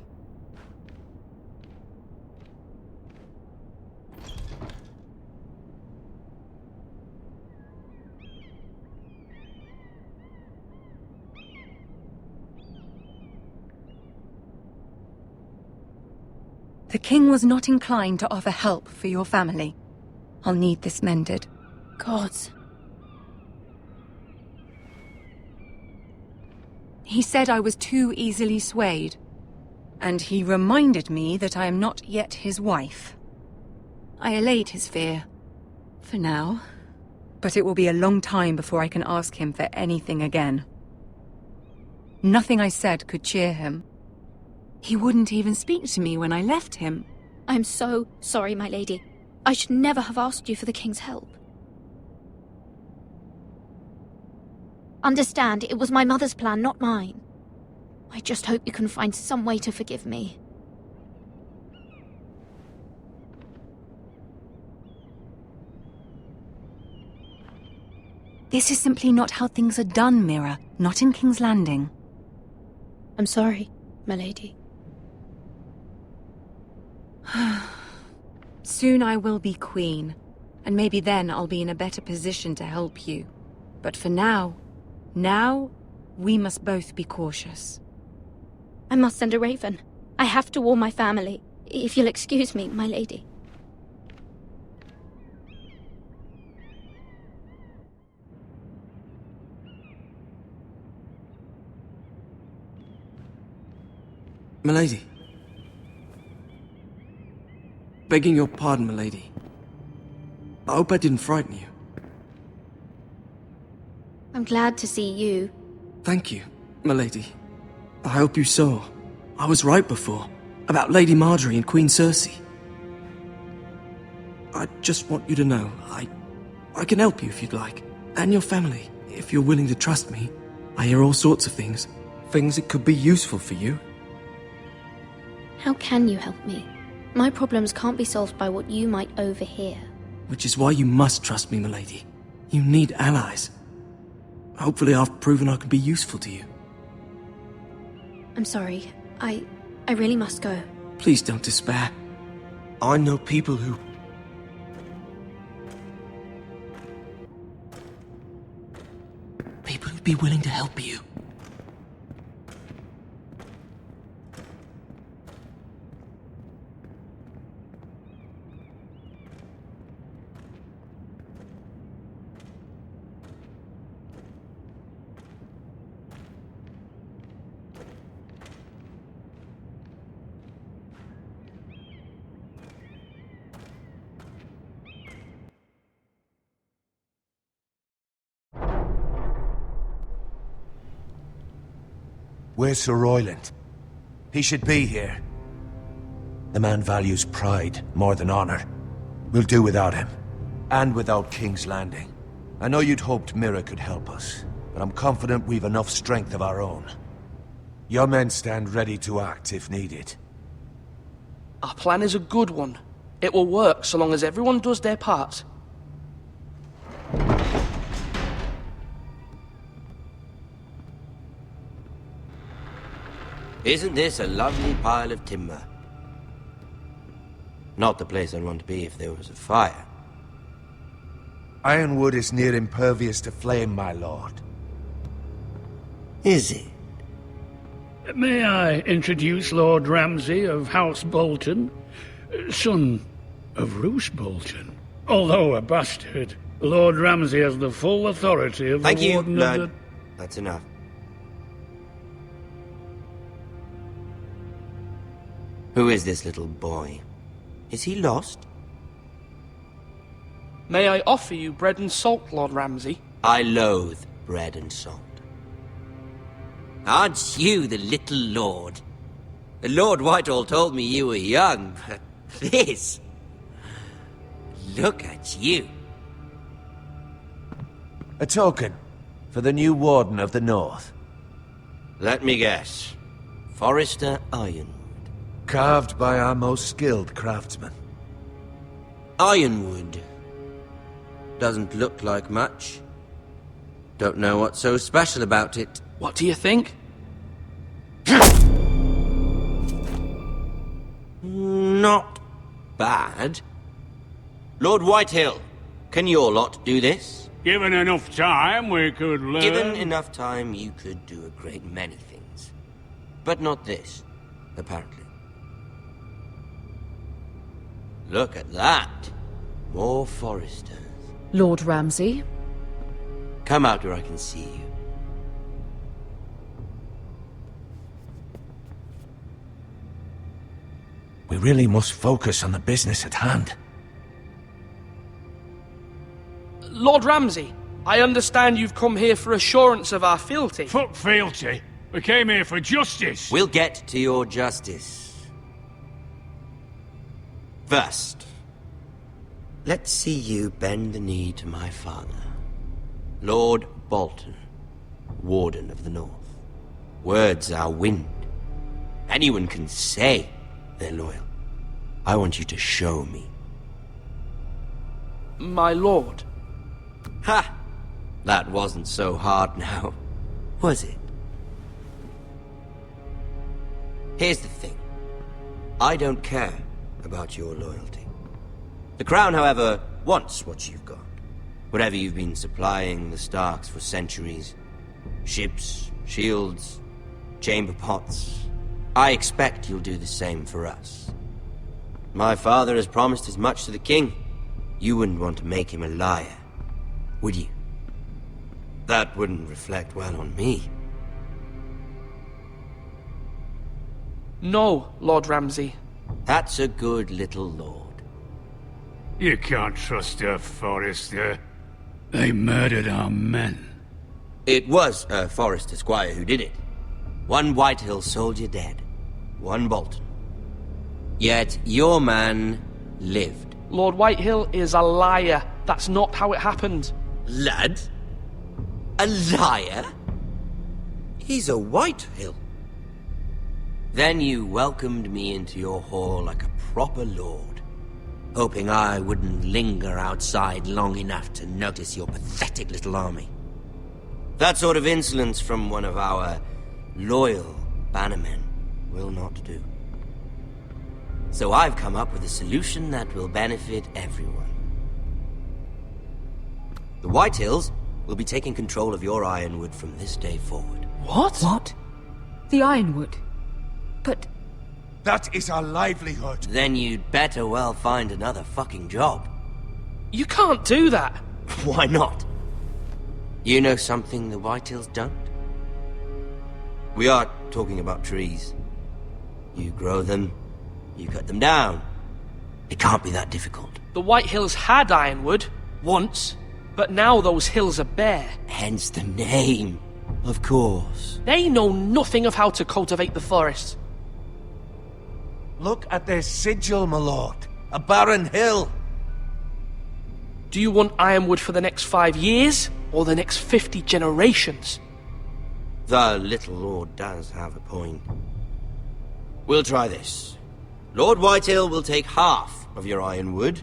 The king was not inclined to offer help for your family. I'll need this mended. Gods. He said I was too easily swayed. And he reminded me that I am not yet his wife. I allayed his fear. For now. But it will be a long time before I can ask him for anything again. Nothing I said could cheer him. He wouldn't even speak to me when I left him. I'm so sorry, my lady. I should never have asked you for the king's help. Understand, it was my mother's plan, not mine. I just hope you can find some way to forgive me. This is simply not how things are done, Mira. Not in King's Landing. I'm sorry, my lady. Soon I will be queen, and maybe then I'll be in a better position to help you. But for now, we must both be cautious. I must send a raven. I have to warn my family. If you'll excuse me, my lady. Milady. Begging your pardon, milady. I hope I didn't frighten you. I'm glad to see you. Thank you, milady. I hope you saw. I was right before. About Lady Marjorie and Queen Cersei. I just want you to know, I can help you if you'd like. And your family, if you're willing to trust me. I hear all sorts of things. Things that could be useful for you. How can you help me? My problems can't be solved by what you might overhear. Which is why you must trust me, milady. You need allies. Hopefully I've proven I can be useful to you. I'm sorry. I really must go. Please don't despair. I know people who... People who'd be willing to help you. Where's Sir Royland? He should be here. The man values pride more than honor. We'll do without him. And without King's Landing. I know you'd hoped Mira could help us, but I'm confident we've enough strength of our own. Your men stand ready to act if needed. Our plan is a good one. It will work so long as everyone does their part. Isn't this a lovely pile of timber? Not the place I'd want to be if there was a fire. Ironwood is near impervious to flame, my lord. Is it? May I introduce Lord Ramsay of House Bolton, son of Roose Bolton. Although a bastard, Lord Ramsay has the full authority of Thank the you, Warden Lord. of the... That's enough. Who is this little boy? Is he lost? May I offer you bread and salt, Lord Ramsay? I loathe bread and salt. Aren't you the little lord? Lord Whitehall told me you were young, but this... Look at you. A token for the new Warden of the North. Let me guess. Forrester Ironwood. Carved by our most skilled craftsmen. Ironwood. Doesn't look like much. Don't know what's so special about it. What do you think? Not bad. Lord Whitehill, can your lot do this? Given enough time, we could learn... Given enough time, you could do a great many things. But not this, apparently. Look at that. More Foresters. Lord Ramsay? Come out where I can see you. We really must focus on the business at hand. Lord Ramsay, I understand you've come here for assurance of our fealty. Fuck fealty. We came here for justice. We'll get to your justice. First, let's see you bend the knee to my father, Lord Bolton, Warden of the North. Words are wind. Anyone can say they're loyal. I want you to show me. My lord. Ha! That wasn't so hard now, was it? Here's the thing. I don't care about your loyalty. The Crown, however, wants what you've got. Whatever you've been supplying the Starks for centuries. Ships, shields, chamber pots. I expect you'll do the same for us. My father has promised as much to the king. You wouldn't want to make him a liar, would you? That wouldn't reflect well on me. No, Lord Ramsay. That's a good little lord. You can't trust her, Forrester. They murdered our men. It was a Forrester squire who did it. One Whitehill soldier dead. One Bolton. Yet your man lived. Lord Whitehill is a liar. That's not how it happened. Lad? A liar? He's a Whitehill. Then you welcomed me into your hall like a proper lord, hoping I wouldn't linger outside long enough to notice your pathetic little army. That sort of insolence from one of our loyal bannermen will not do. So I've come up with a solution that will benefit everyone. The Whitehills will be taking control of your Ironwood from this day forward. What? What? The Ironwood? But... That is our livelihood. Then you'd better well find another fucking job. You can't do that. Why not? You know something the Whitehills don't? We are talking about trees. You grow them, you cut them down. It can't be that difficult. The Whitehills had Ironwood, once, but now those hills are bare. Hence the name, of course. They know nothing of how to cultivate the forest. Look at their sigil, my lord. A barren hill. Do you want Ironwood for the next 5 years, or the next 50 generations? The little lord does have a point. We'll try this. Lord Whitehill will take half of your Ironwood,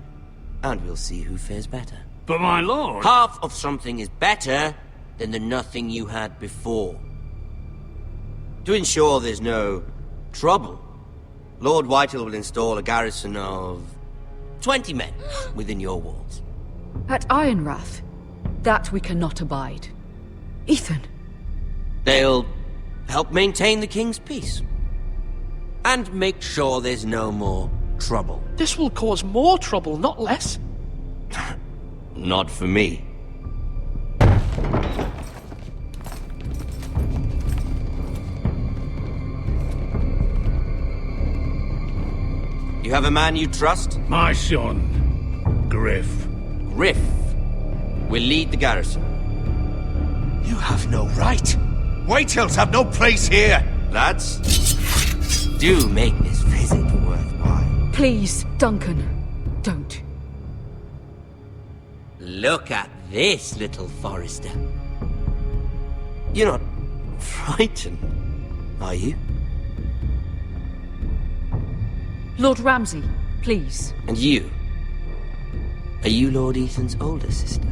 and we'll see who fares better. But my lord... Half of something is better than the nothing you had before. To ensure there's no trouble, Lord Whitehill will install a garrison of 20 men within your walls. At Ironrath? That we cannot abide. Ethan! They'll help maintain the king's peace. And make sure there's no more trouble. This will cause more trouble, not less. Not for me. You have a man you trust? My son, Griff. Griff will lead the garrison. You have no right. Whitehills have no place here. Lads, do make this visit worthwhile. Please, Duncan, don't. Look at this, little Forrester. You're not frightened, are you? Lord Ramsay, please. And you? Are you Lord Ethan's older sister?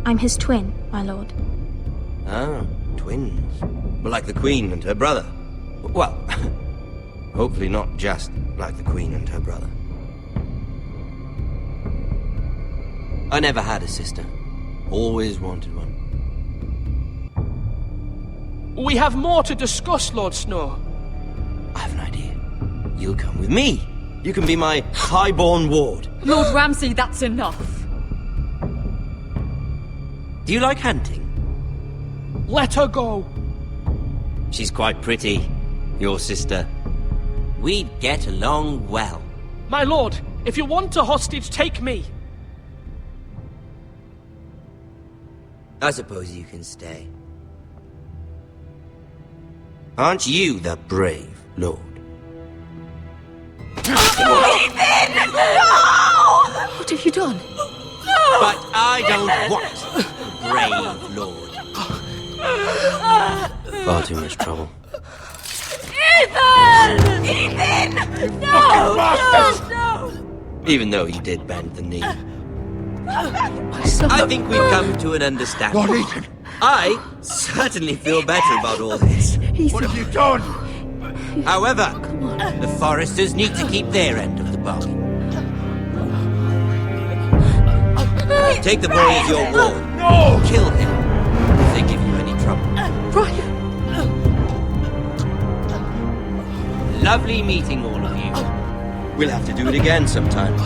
I'm his twin, my lord. Ah, twins. Well, like the Queen and her brother. Well, hopefully not just like the Queen and her brother. I never had a sister. Always wanted one. We have more to discuss, Lord Snow. I have an idea. You'll come with me. You can be my highborn ward. Lord Ramsay, that's enough. Do you like hunting? Let her go. She's quite pretty, your sister. We'd get along well. My lord, if you want a hostage, take me. I suppose you can stay. Aren't you the brave lord? Ethan! No! What have you done? No! But I don't want a brave lord. Far too much trouble. Ethan! Ethan! No! No! Even though you did bend the knee. My son. I think we've come to an understanding. Lord Ethan! I certainly feel better about all this. Ethan. What have you done? However, the Foresters need to keep their end of the bargain. Take the boy as your ward. No! Kill him if they give you any trouble. Brian! Lovely meeting all of you. We'll have to do it again sometime.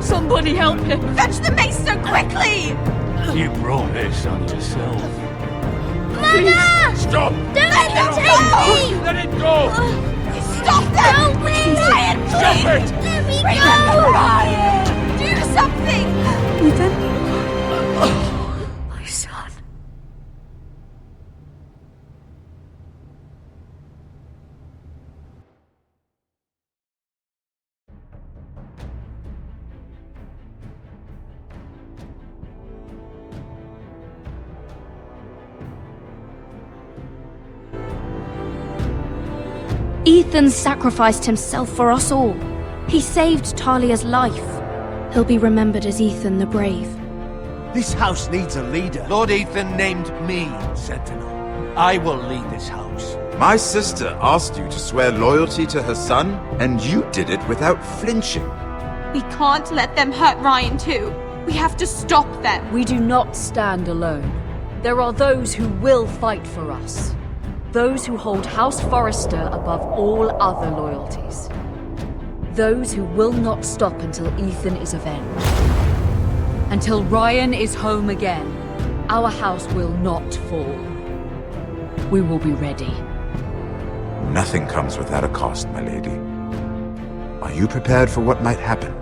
Somebody help him! Fetch the maester quickly! You brought this on yourself. Mama! Stop! Don't let him take me! Let it go! Stop them! Ryan, please! Let me go! Ryan! Do something! Ethan? My son. Ethan sacrificed himself for us all. He saved Talia's life. He'll be remembered as Ethan the Brave. This house needs a leader. Lord Ethan named me Sentinel. I will lead this house. My sister asked you to swear loyalty to her son, and you did it without flinching. We can't let them hurt Ryan too. We have to stop them. We do not stand alone. There are those who will fight for us. Those who hold House Forrester above all other loyalties. Those who will not stop until Ethan is avenged. Until Ryan is home again, our house will not fall. We will be ready. Nothing comes without a cost, my lady. Are you prepared for what might happen?